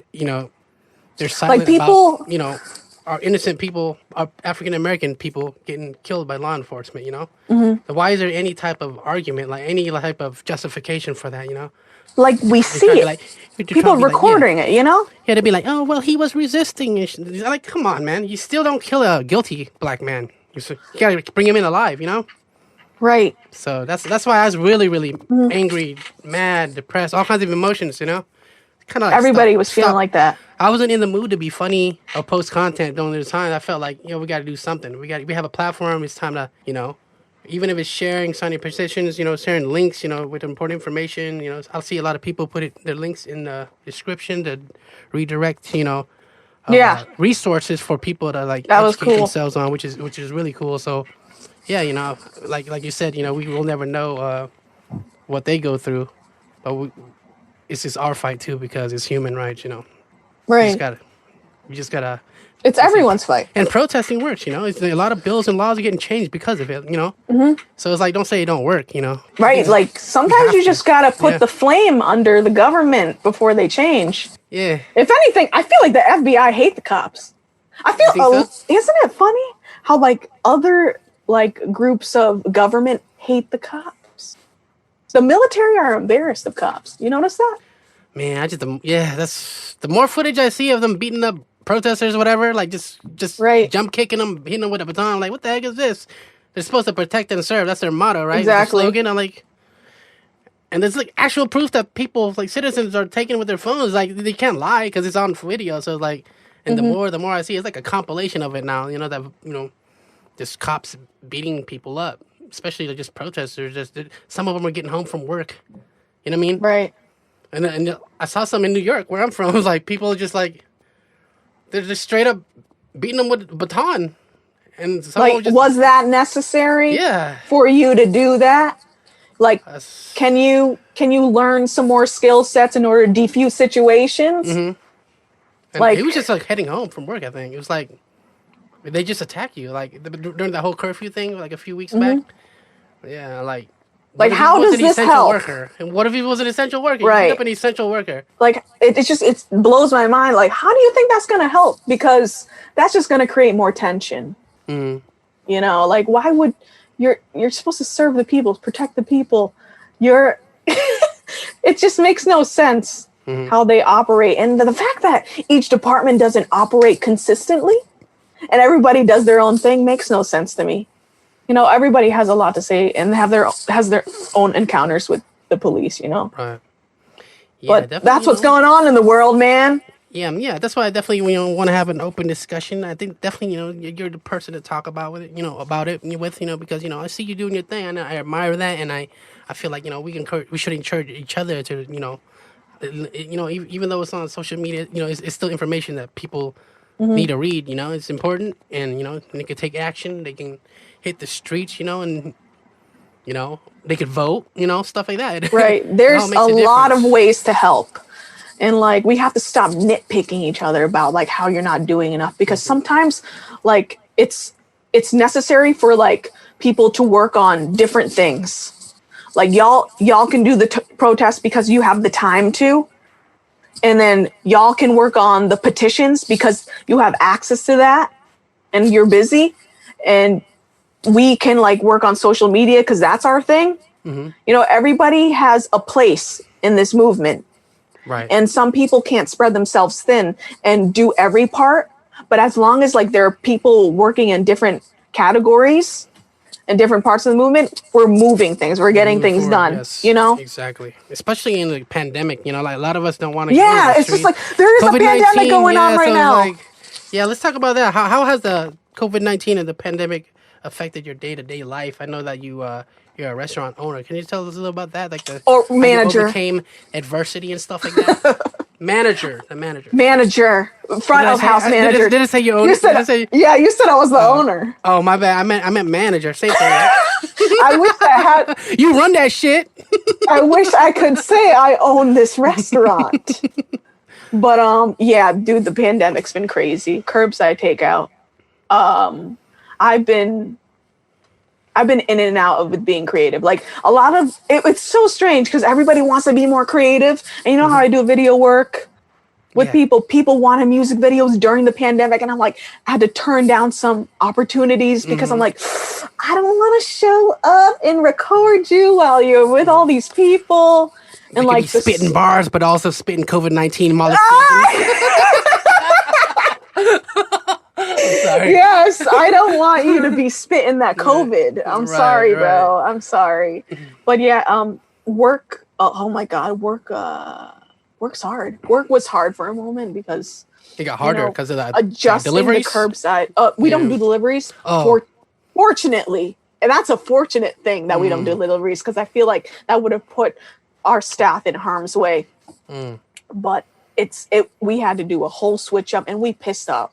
they're silent like people, about our innocent people, our African American people getting killed by law enforcement. Why is there any type of argument, like any type of justification for that? Like we see it, like, people recording it. Yeah, they'd be like, oh well, he was resisting. Like, come on, man, you still don't kill a guilty black man. You gotta bring him in alive. Right. So that's why I was really, really angry, mad, depressed, all kinds of emotions. Kind of like everybody was feeling like that. I wasn't in the mood to be funny or post content during this time. I felt like, we got to do something. We have a platform. It's time to, even if it's sharing, signing petitions, sharing links, with important information. I'll see a lot of people put their links in the description to redirect, resources for people to like that educate themselves on, which is really cool. So, yeah, like you said, we will never know what they go through, but it's just our fight too, because it's human rights, Right. We just gotta. It's everyone's fight. And protesting works, It's, a lot of bills and laws are getting changed because of it, So it's like, don't say it don't work, Right. Like sometimes you just gotta put the flame under the government before they change. Yeah. If anything, I feel like the FBI hate the cops. Isn't it funny how like other like groups of government hate the cops? The military are embarrassed of cops. You notice that? Man, that's the more footage I see of them beating up protesters or whatever, like just jump kicking them, hitting them with a baton. I'm like, what the heck is this? They're supposed to protect and serve. That's their motto, right? Exactly. The slogan. I'm like, and there's like actual proof that people, like citizens, are taking with their phones. Like they can't lie because it's on video. So it's like, and the more I see, it's like a compilation of it now. That just cops beating people up, especially like just protesters. Some of them are getting home from work. You know what I mean? Right. And I saw some in New York where I'm from. It was like people just like they're just straight up beating them with a baton. And like, was that necessary? Yeah. For you to do that? Like, can you learn some more skill sets in order to defuse situations? And Like, he was just like heading home from work. I think it was like they just attack you like during that whole curfew thing, like a few weeks back. Yeah, like. What Like, if he how was does an this essential help? worker? And what if he was an essential worker? You Right. pick up an essential worker. Like, it blows my mind. Like, how do you think that's going to help? Because that's just going to create more tension. Mm. You know, like, why would you're supposed to serve the people, protect the people. It just makes no sense how they operate. And the fact that each department doesn't operate consistently and everybody does their own thing makes no sense to me. You know, everybody has a lot to say and has their own encounters with the police, you know. Right. Yeah, But definitely, that's what's going on in the world, man. Yeah. That's why I definitely want to have an open discussion. I think definitely you're the person to talk about with it, about it with because I see you doing your thing and I admire that and I feel like we should encourage each other to even though it's on social media, it's still information that people need to read. It's important and they can take action. They can hit the streets, and they could vote, stuff like that. Right. It There's all makes a lot of difference. ways to help. And like we have to stop nitpicking each other about like how you're not doing enough because sometimes like it's necessary for like people to work on different things. Like y'all can do the protest because you have the time to. And then y'all can work on the petitions because you have access to that and you're busy. And we can like work on social media because that's our thing. Everybody has a place in this movement. Right. And some people can't spread themselves thin and do every part. But as long as like there are people working in different categories and different parts of the movement, we're moving things. We're getting Moving things forward, done, yes, exactly. Especially in the pandemic, like a lot of us don't want to. Yeah, it's just like there is a pandemic going on right now. Let's talk about that. How has the COVID-19 and the pandemic affected your day-to-day life? I know that you're a restaurant owner. Can you tell us a little about that, like or how manager, you overcame adversity and stuff like that? the manager, front of house manager. Did it say you own? You said, you said I was the owner. Oh, my bad. I meant manager. Same thing. Right? I wish I had. You run that shit. I wish I could say I own this restaurant. But yeah, dude, the pandemic's been crazy. Curbside takeout. I've been in and out of it being creative. Like a lot of it's so strange because everybody wants to be more creative. And you know how I do video work with people. People wanted music videos during the pandemic, and I'm like, I had to turn down some opportunities because I'm like, I don't want to show up and record you while you're with all these people. And they like be spitting bars, but also spitting COVID-19 molecules. Sorry. Yes, I don't want you to be spitting that COVID. I'm sorry, bro. I'm sorry. But yeah, work. Oh my God, work's hard. Work was hard for a moment because it got harder because of that adjusting deliveries? the curbside. We don't do deliveries. Fortunately, and that's a fortunate thing that we don't do deliveries because I feel like that would have put our staff in harm's way. But we had to do a whole switch up, and we pissed off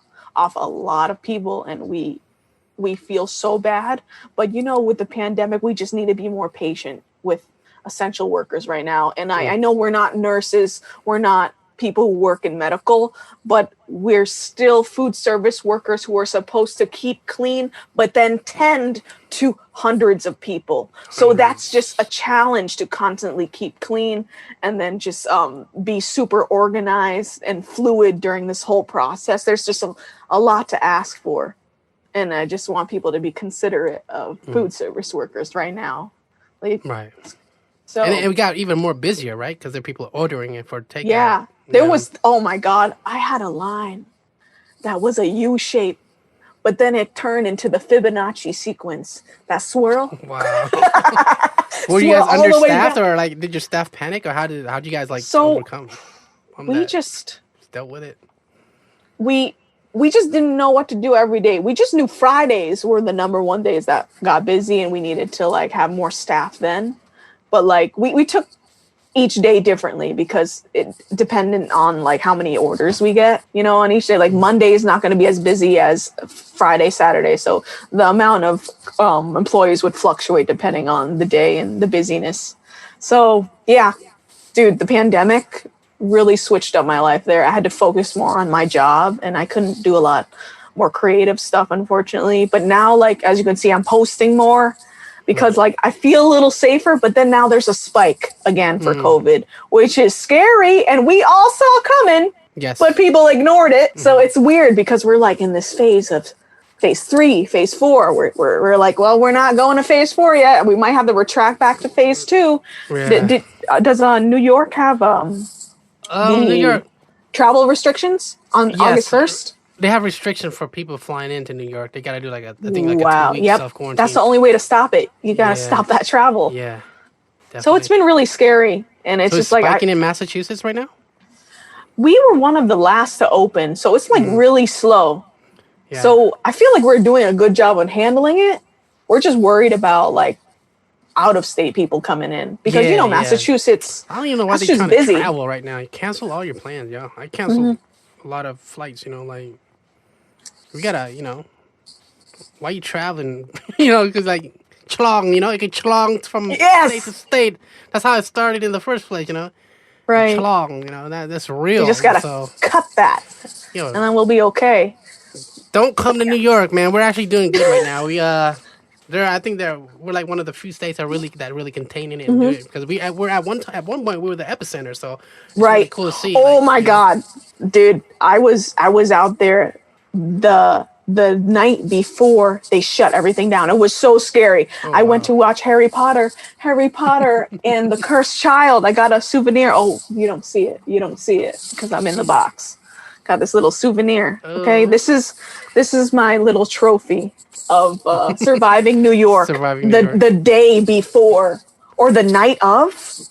a lot of people, and we feel so bad. But with the pandemic, we just need to be more patient with essential workers right now. And I know we're not nurses, we're not people who work in medical, but we're still food service workers who are supposed to keep clean, but then tend to hundreds of people. So that's just a challenge to constantly keep clean and then just be super organized and fluid during this whole process. There's just a lot to ask for. And I just want people to be considerate of food service workers right now. Right. So, and it got even more busier, right? Because there are people ordering it for takeout. Yeah. There was, oh my God, I had a line that was a U shape, but then it turned into the Fibonacci sequence, that swirl. Wow. Were you guys understaffed or like did your staff panic or how did you guys overcome? We just dealt with it. We just didn't know what to do every day. We just knew Fridays were the number one days that got busy and we needed to like have more staff then. But like we took each day differently because it dependent on like how many orders we get, you know, on each day. Like Monday is not going to be as busy as Friday, Saturday. So the amount of employees would fluctuate depending on the day and the busyness. So yeah, dude, the pandemic really switched up my life there. I had to focus more on my job and I couldn't do a lot more creative stuff, unfortunately. But now, like, as you can see, I'm posting more because like I feel a little safer, but then now there's a spike again for COVID, which is scary. And we all saw coming, but people ignored it. So it's weird because we're like in this phase of phase 3, phase 4. We're like, well, we're not going to phase 4 yet. We might have to retract back to phase 2. Yeah. Does New York have New York travel restrictions on August 1st? They have restrictions for people flying into New York. They got to do like a 2 weeks self-quarantine. That's the only way to stop it. You got to stop that travel. Yeah. Definitely. So it's been really scary. And it's just like spiking in Massachusetts right now? We were one of the last to open. So it's like really slow. Yeah. So I feel like we're doing a good job on handling it. We're just worried about like out of state people coming in because you know Massachusetts. I don't even know why they're trying to travel right now. You cancel all your plans, yo. I canceled a lot of flights, you know, like we gotta, you know, why you traveling? You know, because like chlong, you know, you can chlong from state to state. That's how it started in the first place, you know. Right. Chlong, you know, that's real. You just gotta cut that, and then we'll be okay. Don't come to New York, man. We're actually doing good right now. I think we're like one of the few states that really containing it because we're at one point we were the epicenter. So it's really cool to see. Oh my God, dude! I was out there the night before they shut everything down. It was so scary. I went to watch Harry Potter and the Cursed Child. I got a souvenir. Oh, you don't see it because I'm in the box. Got this little souvenir. Okay, this is my little trophy of surviving New York. The day before or the night of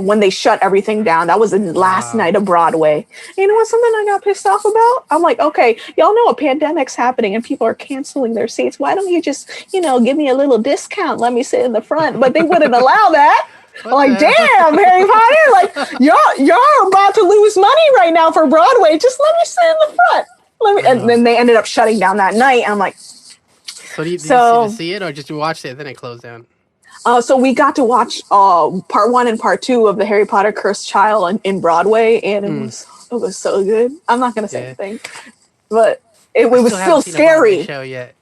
when they shut everything down. That was the last night of Broadway. You know what's something I got pissed off about? I'm like, okay, y'all know a pandemic's happening and people are canceling their seats. Why don't you just, you know, give me a little discount? Let me sit in the front. But they wouldn't allow that. I'm like, damn, Harry Potter, like y'all about to lose money right now for Broadway. Just let me sit in the front. And then they ended up shutting down that night. I'm like, so did you see it or just you watched it and then it closed down? So we got to watch part 1 and part 2 of the Harry Potter Cursed Child in Broadway, and it was so good. I'm not gonna say anything, but it was still scary. Show yet?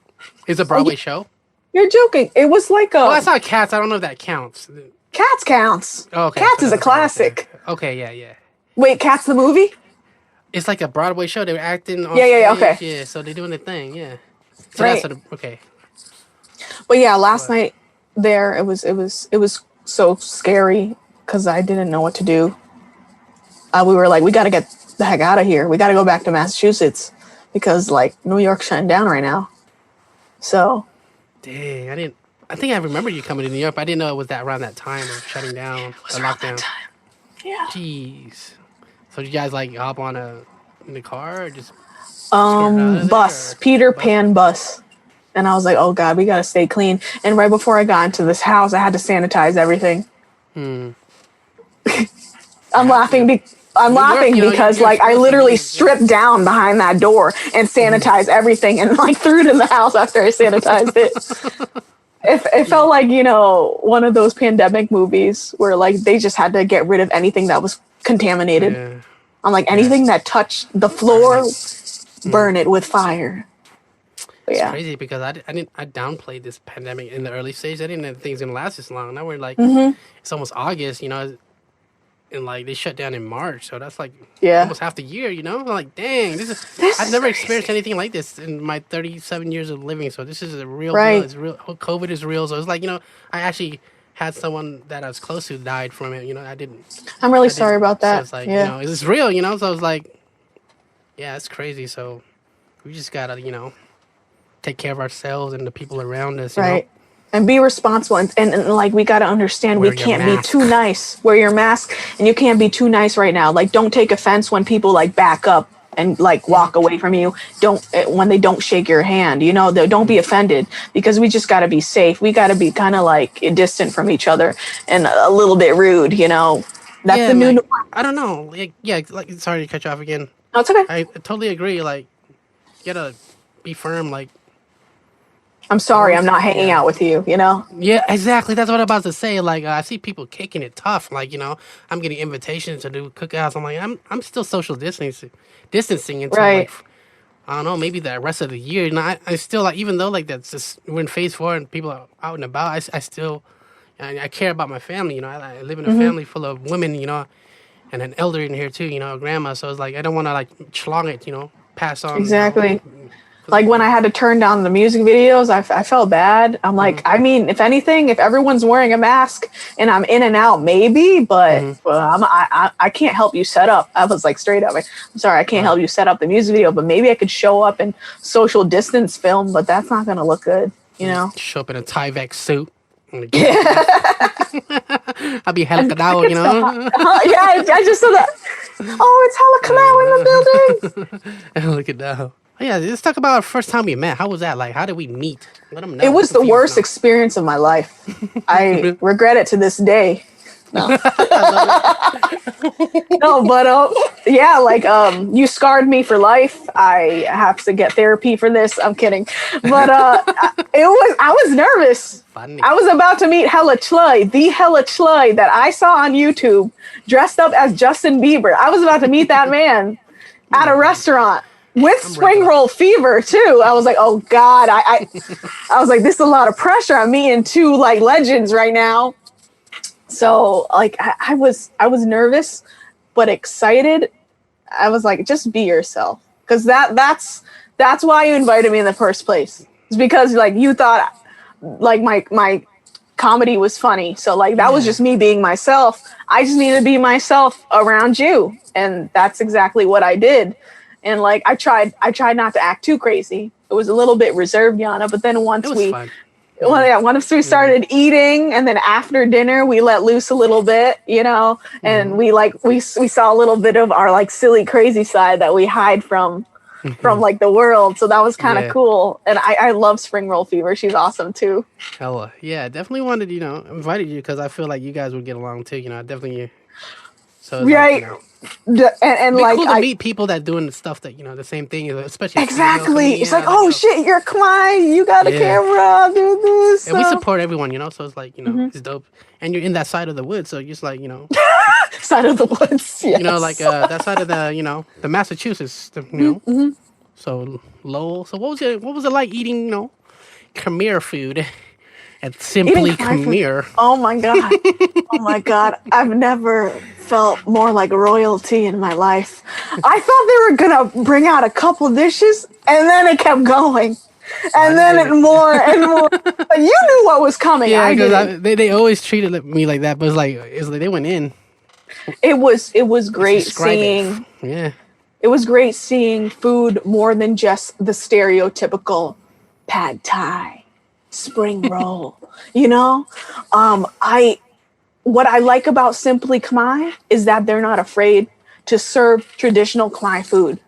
It's a Broadway show. You're joking. It was like a. Well, I saw Cats. I don't know if that counts. Cats counts. Oh, okay. Cats is a classic. Okay, yeah. Wait, Cats the movie? It's like a Broadway show. They were acting on stage. Okay. Yeah, so they're doing the thing, yeah. So right. That's okay. But yeah, last night there it was so scary because I didn't know what to do. We were like, we got to get the heck out of here. We got to go back to Massachusetts because like New York's shutting down right now. So. Dang, I think I remember you coming to New York, but I didn't know it was around that time of shutting down, the lockdown. Yeah. Jeez. So did you guys like hop on in the car or just bus, Peter Pan bus. And I was like, oh God, we got to stay clean. And right before I got into this house, I had to sanitize everything. I'm laughing because like I literally stripped down behind that door and sanitized everything and like threw it in the house after I sanitized it. It felt like, you know, one of those pandemic movies where like they just had to get rid of anything that was contaminated. Yeah. I'm like anything that touched the floor, burn it with fire. But, it's crazy because I downplayed this pandemic in the early stage. I didn't think it was gonna last this long. Now we're like it's almost August, you know, and like they shut down in March, so that's like almost half the year, you know. I'm like, dang, I've never experienced anything like this in my 37 years of living. So this is a real deal. It's real. COVID is real. So it's like, you know, I actually had someone that I was close to died from it. You know, I'm really sorry about that. So it's like, you know, it's real. You know, so I was like, yeah, it's crazy. So we just gotta, you know, take care of ourselves and the people around us. You know? And be responsible. And like, we got to understand we can't be too nice. Wear your mask. And you can't be too nice right now. Like, don't take offense when people, like, back up and, like, walk away from you. When they don't shake your hand. You know, don't be offended. Because we just got to be safe. We got to be kind of, like, distant from each other. And a little bit rude, you know. That's the new like, norm. I don't know. Like, sorry to cut you off again. No, it's okay. I totally agree. Like, you gotta be firm. Like, I'm sorry, I'm not hanging out with you, you know? yeah, exactly. That's what I'm about to say. Like, I see people kicking it tough. Like, I'm getting invitations to do cookouts. I'm like, I'm still social distancing until Right. like, I don't know, maybe the rest of the year. I still like, even though like that's just we're in phase 4 and people are out and about. I still, I care about my family. I live in a family full of women. And an elder in here too. A grandma. So it's like I don't want to like chlong it. Pass on. Exactly. Like when I had to turn down the music videos, I felt bad. I'm like, I mean, if anything, if everyone's wearing a mask and I'm in and out, maybe, but well, I can't help you set up. I was like straight up, like, I'm sorry, I can't help you set up the music video, but maybe I could show up and social distance film, but that's not going to look good, Show up in a Tyvek suit. I'll be hellachluy, Yeah, I just saw that. Oh, it's hellachluy in the building. Look at that. Oh, yeah, let's talk about our first time we met. How was that? Like, how did we meet? Let them know. It was the worst experience of my life. I regret it to this day. No, no, but yeah, like you scarred me for life. I have to get therapy for this. I'm kidding, but I was nervous. Funny. I was about to meet hellachluy, the hellachluy that I saw on YouTube, dressed up as Justin Bieber. I was about to meet that man at a restaurant. With spring roll fever too. I was like, oh God, I was like, this is a lot of pressure. I'm meeting 2 like legends right now. So like I was nervous, but excited. I was like, just be yourself. Cause that's why you invited me in the first place. It's because like you thought like my comedy was funny. So like that was just me being myself. I just needed to be myself around you. And that's exactly what I did. And like I tried not to act too crazy. It was a little bit reserved, Yana. But then once we started eating, and then after dinner we let loose a little bit, and we saw a little bit of our like silly crazy side that we hide from like the world. So that was kind of cool. And I love Spring Roll Fever. She's awesome too. Hella, yeah. I definitely wanted invited you because I feel like you guys would get along too. I definitely. So right. And like cool to meet people that doing the stuff that the same thing, especially exactly. It's like, oh shit, you're Khmer, you got a camera, do this. And we support everyone, so it's like it's dope. And you're in that side of the woods, so just like side of the woods, yes. Like that side of the the Massachusetts, So Lowell. So what was it like eating Khmer food? And simply Khmer. Oh my god! Oh my god! I've never felt more like royalty in my life. I thought they were gonna bring out a couple dishes, and then it kept going, and then more and more. But you knew what was coming. Yeah, because they always treated me like that. But it's like they went in. It was great seeing. Yeah. It was great seeing food more than just the stereotypical pad thai. Spring roll, what I like about Simply Khmer is that they're not afraid to serve traditional Khmer food.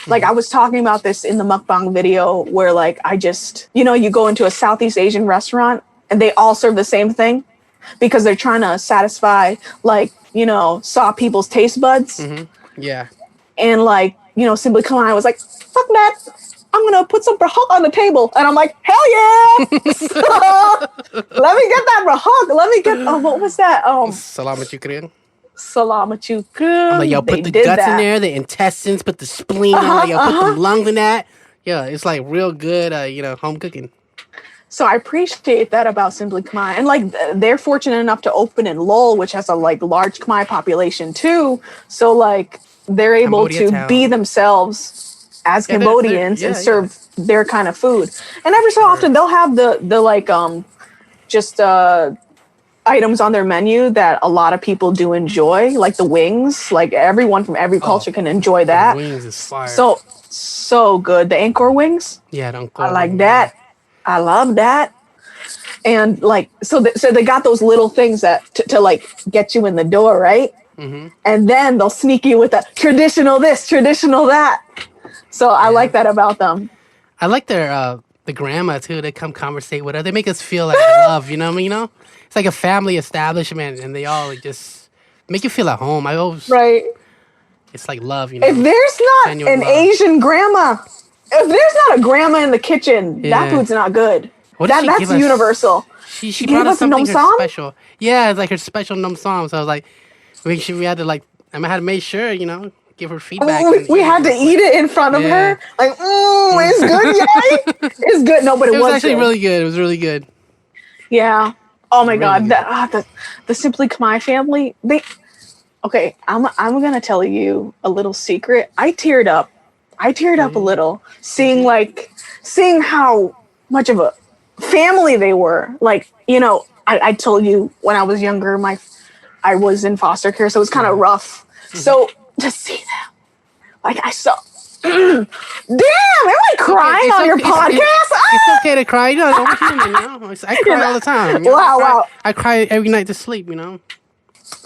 Like I was talking about this in the mukbang video where like I just, you go into a Southeast Asian restaurant and they all serve the same thing because they're trying to satisfy like, saw people's taste buds. Yeah. And like, Simply Khmer was like, fuck that. I'm going to put some brahok on the table. And I'm like, hell yeah. Let me get that brahok. Let me get, what was that? Salamat Ukraine. Salamat Ukraine. I'm like, yo, put the guts in there, the intestines, put the spleen in there, put the lungs in that. Yeah, it's like real good, home cooking. So I appreciate that about Simply Khmer. And like, they're fortunate enough to open in Lowell, which has a like large Khmer population too. So like, they're able to be themselves as Cambodians and serve their kind of food. And every so often they'll have the like just items on their menu that a lot of people do enjoy, like the wings. Like everyone from every culture can enjoy that. Wings is fire. So good. The Angkor wings. Yeah, the Angkor. I like that. I love that. And like so they got those little things that to like get you in the door, right? And then they'll sneak you with a traditional this, traditional that. So I like that about them. I like their the grandma too. They come conversate with her. They make us feel like love. You know what I mean? It's like a family establishment, and they all like, just make you feel at home. I always Right. It's like love, If there's not Genuine an love. Asian grandma, if there's not a grandma in the kitchen, that food's not good. What did she That's give us? universal. She gave brought us us num something her sam? special. Yeah, it's like her special num sam. So I was like, we had to like, I had to make sure, give her feedback. We had to eat it in front of her. Like, it's good, yay! It's good. No, but it was actually good. really good. It was really good. Yeah. Oh my Really God. good. The Simply Khmer family. Okay. I'm gonna tell you a little secret. I teared up a little seeing how much of a family they were. Like, I told you when I was younger, I was in foster care, so it was kind of rough. So to see them, like I saw. Damn! Am I crying on your podcast? It's okay to cry. I'm human, I cry all the time. Wow. I cry every night to sleep.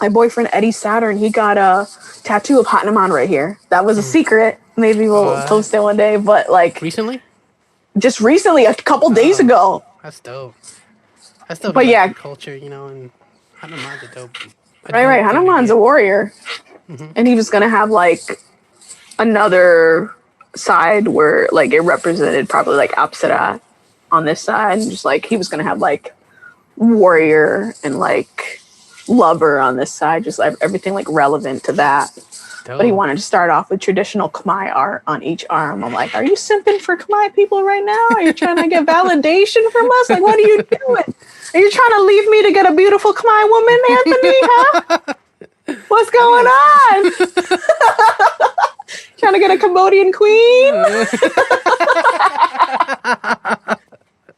My boyfriend Eddie Saturn, he got a tattoo of Hatnaman right here. That was a secret. Maybe we'll post it one day. But like recently, just recently, a couple days ago. That's dope. That's dope. But yeah, culture, and Hanuman's a dope. Right. Hanuman's a warrior, and he was gonna have like another side where like it represented probably like Apsara on this side, and just like he was gonna have like warrior and like lover on this side, just like everything like relevant to that. Dope. But he wanted to start off with traditional Khmer art on each arm. I'm like, are you simping for Khmer people right now? Are you trying to get validation from us? Like, what are you doing? Are you trying to leave me to get a beautiful Khmer woman, Anthony? Huh? What's going on? Trying to get a Cambodian queen?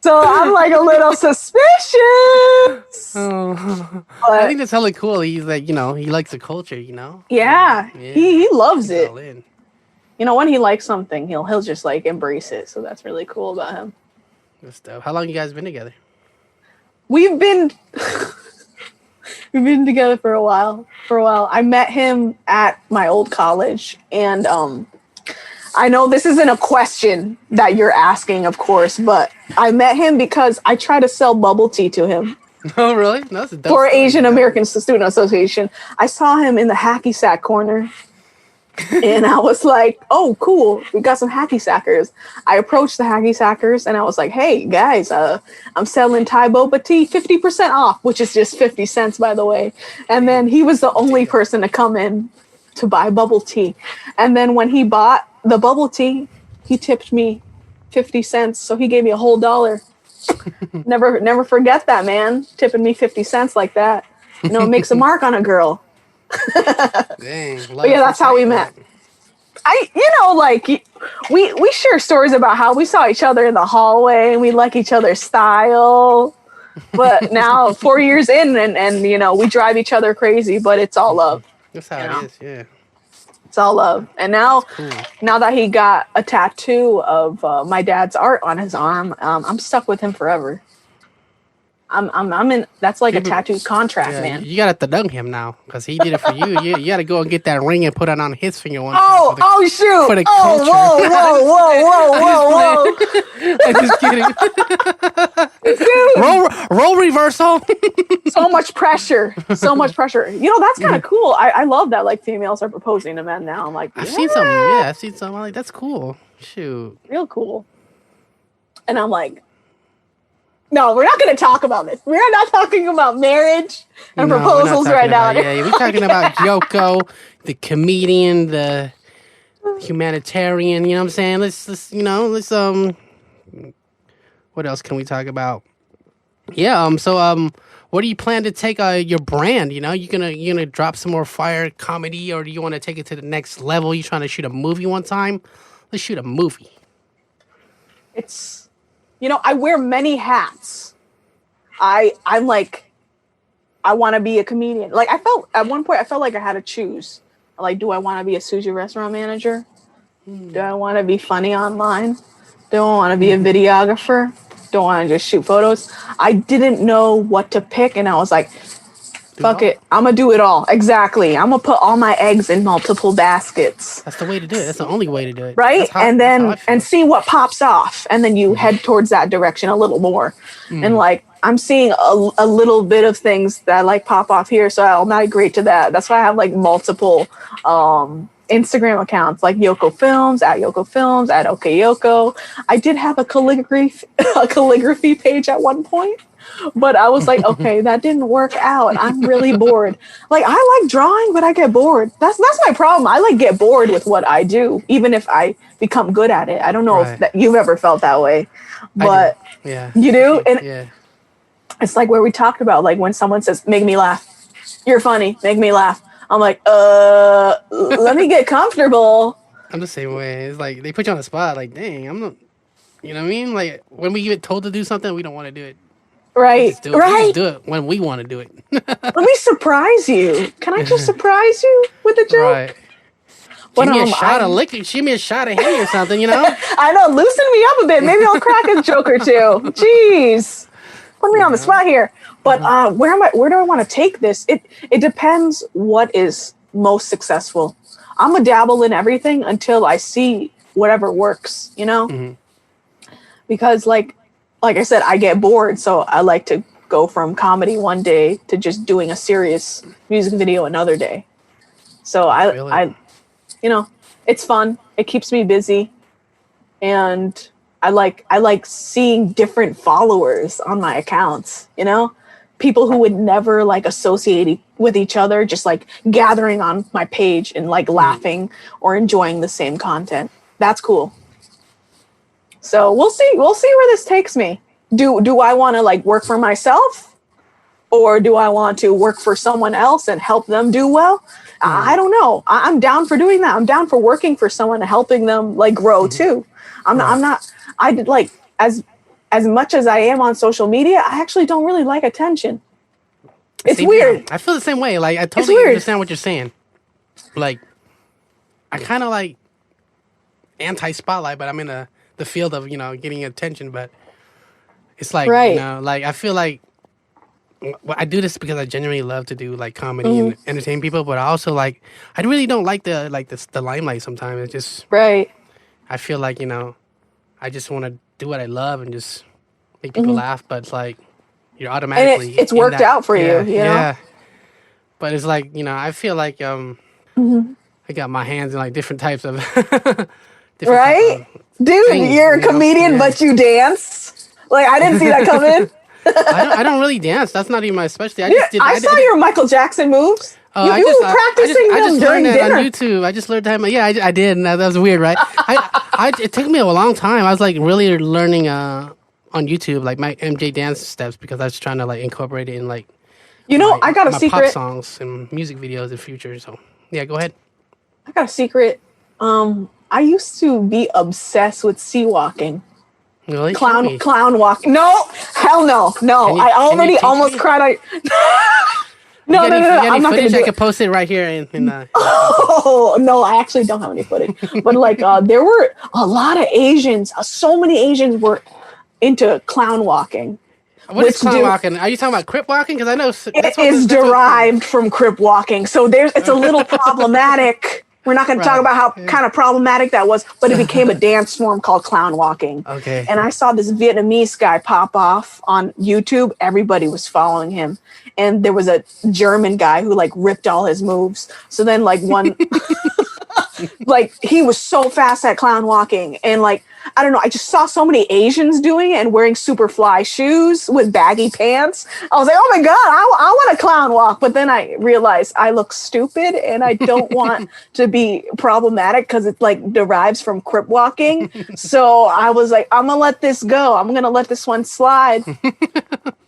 So I'm like a little suspicious. I think that's hella cool. He's like, he likes the culture, Yeah. He loves it. All in. When he likes something, he'll just like embrace it. So that's really cool about him. Good stuff. How long you guys been together? We've been together for a while. I met him at my old college, and I know this isn't a question that you're asking, of course, but I met him because I tried to sell bubble tea to him. Oh, really? No, that's a dope for story. Asian American Student Association. I saw him in the hacky sack corner, and I was like, oh, cool. We got some hacky sackers. I approached the hacky sackers, and I was like, hey, guys, I'm selling Thai boba tea 50% off, which is just 50 cents, by the way. And then he was the only person to come in to buy bubble tea. And then when he bought the bubble tea, he tipped me 50 cents. So he gave me a whole $1. Never forget that, man. Tipping me 50 cents like that. It makes a mark on a girl. Dang, but yeah, that's how we met. We share stories about how we saw each other in the hallway and we like each other's style. But now 4 years in and we drive each other crazy, but it's all love. That's how it is, yeah. It's all love. And now that he got a tattoo of my dad's art on his arm, I'm stuck with him forever. I'm in. That's like a tattoo contract, man. You gotta dunk him now because he did it for you. You gotta go and get that ring and put it on his finger one. Shoot! For the whoa! I'm just kidding. Role reversal. So much pressure. That's kind of cool. I love that like females are proposing to men now. I'm like, I've seen some. Yeah, I've seen some. I'm like, that's cool. Shoot, real cool. And I'm like, no, we're not going to talk about this. We're not talking about marriage and proposals right now. Yeah, we're talking about Yoko, the comedian, the humanitarian. You know what I'm saying? Let's what else can we talk about? Yeah. So what do you plan to take your brand? You gonna drop some more fire comedy, or do you want to take it to the next level? You trying to shoot a movie one time? Let's shoot a movie. It's. I wear many hats. I'm like, I want to be a comedian. Like at one point I felt like I had to choose. Like, do I want to be a sushi restaurant manager? Do I want to be funny online? Do I want to be a videographer? Do I want to just shoot photos? I didn't know what to pick. And I was like, Fuck it. I'm going to do it all. Exactly. I'm going to put all my eggs in multiple baskets. That's the way to do it. That's the only way to do it. Right? And then, and see what pops off. And then you head towards that direction a little more. And like, I'm seeing a little bit of things that like pop off here. So I'll migrate to that. That's why I have like multiple Instagram accounts, like Yoko Films, at Yoko Films, at OK Yoko. I did have a calligraphy page at one point. But I was like, okay, that didn't work out. I'm really bored. Like, I like drawing, but I get bored. That's my problem. I like get bored with what I do, even if I become good at it. I don't know if you've ever felt that way, but yeah, you do. And it's like where we talked about, like when someone says, "Make me laugh," you're funny, make me laugh. I'm like, let me get comfortable. I'm the same way. It's like they put you on the spot. Like, dang, I'm not. You know what I mean? Like when we get told to do something, we don't want to do it. Right, right. We just do it when we want to do it. Let me surprise you. Can I just surprise you with a joke? Right. Give me a shot of liquor. Give me a shot of Henny or something, you know? I know. Loosen me up a bit. Maybe I'll crack a joke or two. Jeez. Put me on the spot here. But where do I want to take this? It depends what is most successful. I'm going to dabble in everything until I see whatever works, you know? Mm-hmm. Because like I said, I get bored, so I like to go from comedy one day to just doing a serious music video another day. So I you know, it's fun. It keeps me busy, and I like seeing different followers on my accounts. You know, people who would never like associate with each other, just like gathering on my page and like laughing or enjoying the same content. That's cool. So we'll see where this takes me. Do I want to like work for myself, or do I want to work for someone else and help them do well? I don't know. I'm down for doing that. I'm down for working for someone and helping them like grow too. I'm not. I did like as much as I am on social media. I actually don't really like attention. It's weird. I feel the same way. Like I totally understand what you're saying. Like I kind of like anti-spotlight, but I'm in the field of, you know, getting attention. But it's like, you know, like I feel like I do this because I genuinely love to do like comedy and entertain people. But I also like, I really don't like the limelight sometimes. It's just I feel like, you know, I just want to do what I love and just make people laugh. But it's like you're automatically and it's worked out for you. You know? Yeah. But it's like, you know, I feel like I got my hands in like different types of Dude, things, you're a comedian, but you dance. Like I didn't see that coming. I don't really dance. That's not even my specialty. I saw your Michael Jackson moves. You were practicing them during dinner. On YouTube. I just learned how. Yeah, I did. And that was weird, right? It took me a long time. I was like really learning on YouTube, like my MJ dance steps, because I was trying to like incorporate it in like I got a secret. Pop songs and music videos in the future. So yeah, go ahead. I got a secret. I used to be obsessed with sea walking. Really? Clown walk. No, hell no. I already almost cried. No. I'm not going to do it. I can post it right here in the... Oh, no, I actually don't have any footage. But like, there were a lot of Asians. So many Asians were into clown walking. What is clown walking? Are you talking about crip walking? Because I know... It is derived from crip walking. So it's a little problematic. We're not going to talk about how kind of problematic that was, but it became a dance form called clown walking. Okay. And I saw this Vietnamese guy pop off on YouTube. Everybody was following him. And there was a German guy who like ripped all his moves. So then like one, like he was so fast at clown walking. And like, I don't know, I just saw so many Asians doing it and wearing super fly shoes with baggy pants. I was like, oh my God, I want a clown walk. But then I realized I look stupid and I don't want to be problematic because it like derives from crip walking. So I was like, I'm going to let this go. I'm going to let this one slide.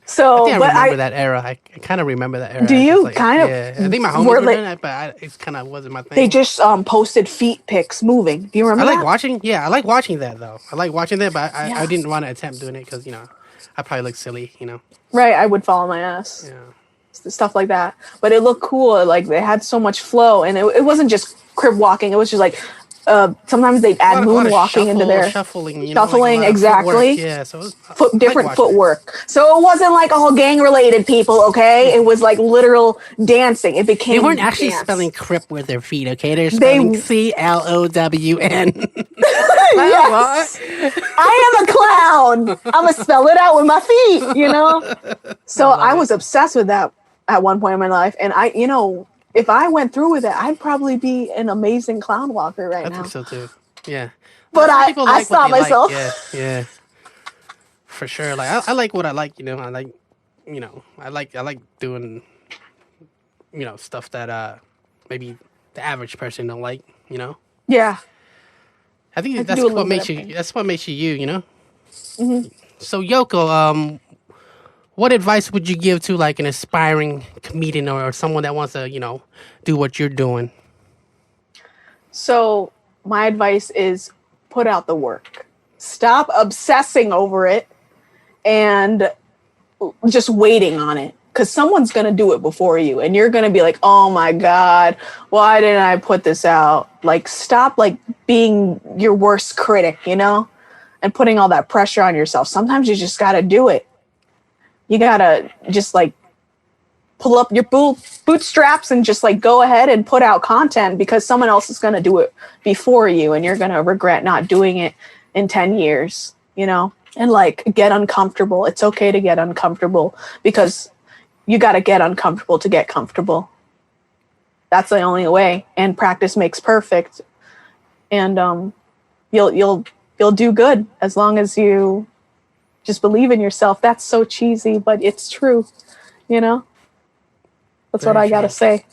So, I remember that era. I kind of remember that era. Do you? Like, kind of? Yeah. I think my homies were doing that, but it kind of wasn't my thing. They just posted feet pics moving. Do you remember that? I like watching that, though. I like watching that, but I didn't want to attempt doing it because, you know, I probably look silly, you know. Right, I would fall on my ass. Yeah. Stuff like that. But it looked cool. Like, they had so much flow. And it wasn't just crib walking. It was just like sometimes they'd add A lot of moonwalking into their shuffling, you shuffling, know, like a lot of footwork. exactly. Yeah, so Different footwork. So it wasn't like all gang related people, okay? It was like literal dancing. It became They weren't actually dance. spelling crip with their feet, okay? They're spelling CLOWN. Yes. I am a clown. I'm gonna spell it out with my feet, you know? So I was obsessed with that at one point in my life. And I, you know, if I went through with it, I'd probably be an amazing clown walker right now. I think so too. Yeah. But Some people I like what stopped they myself. Like. Yeah. For sure. Like I like what I like, you know. I like doing, you know, stuff that maybe the average person don't like, you know. Yeah. I think I that's do a little what bit makes of you. things. That's what makes you, you know. Mm-hmm. So Yoko, what advice would you give to like an aspiring comedian or someone that wants to, you know, do what you're doing? So my advice is put out the work. Stop obsessing over it and just waiting on it. Because someone's going to do it before you. And you're going to be like, oh my God, why didn't I put this out? Like, stop like being your worst critic, you know? And putting all that pressure on yourself. Sometimes you just got to do it. You got to just like pull up your bootstraps and just like go ahead and put out content because someone else is going to do it before you and you're going to regret not doing it in 10 years, you know? And like get uncomfortable. It's okay to get uncomfortable because you got to get uncomfortable to get comfortable. That's the only way. And practice makes perfect. And you'll do good as long as you just believe in yourself. That's so cheesy, but it's true, you know? That's Very what I true. gotta say.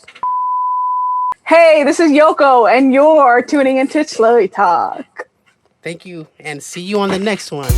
Hey, this is Yoko, and you're tuning into ChluyTalk. Thank you, and see you on the next one.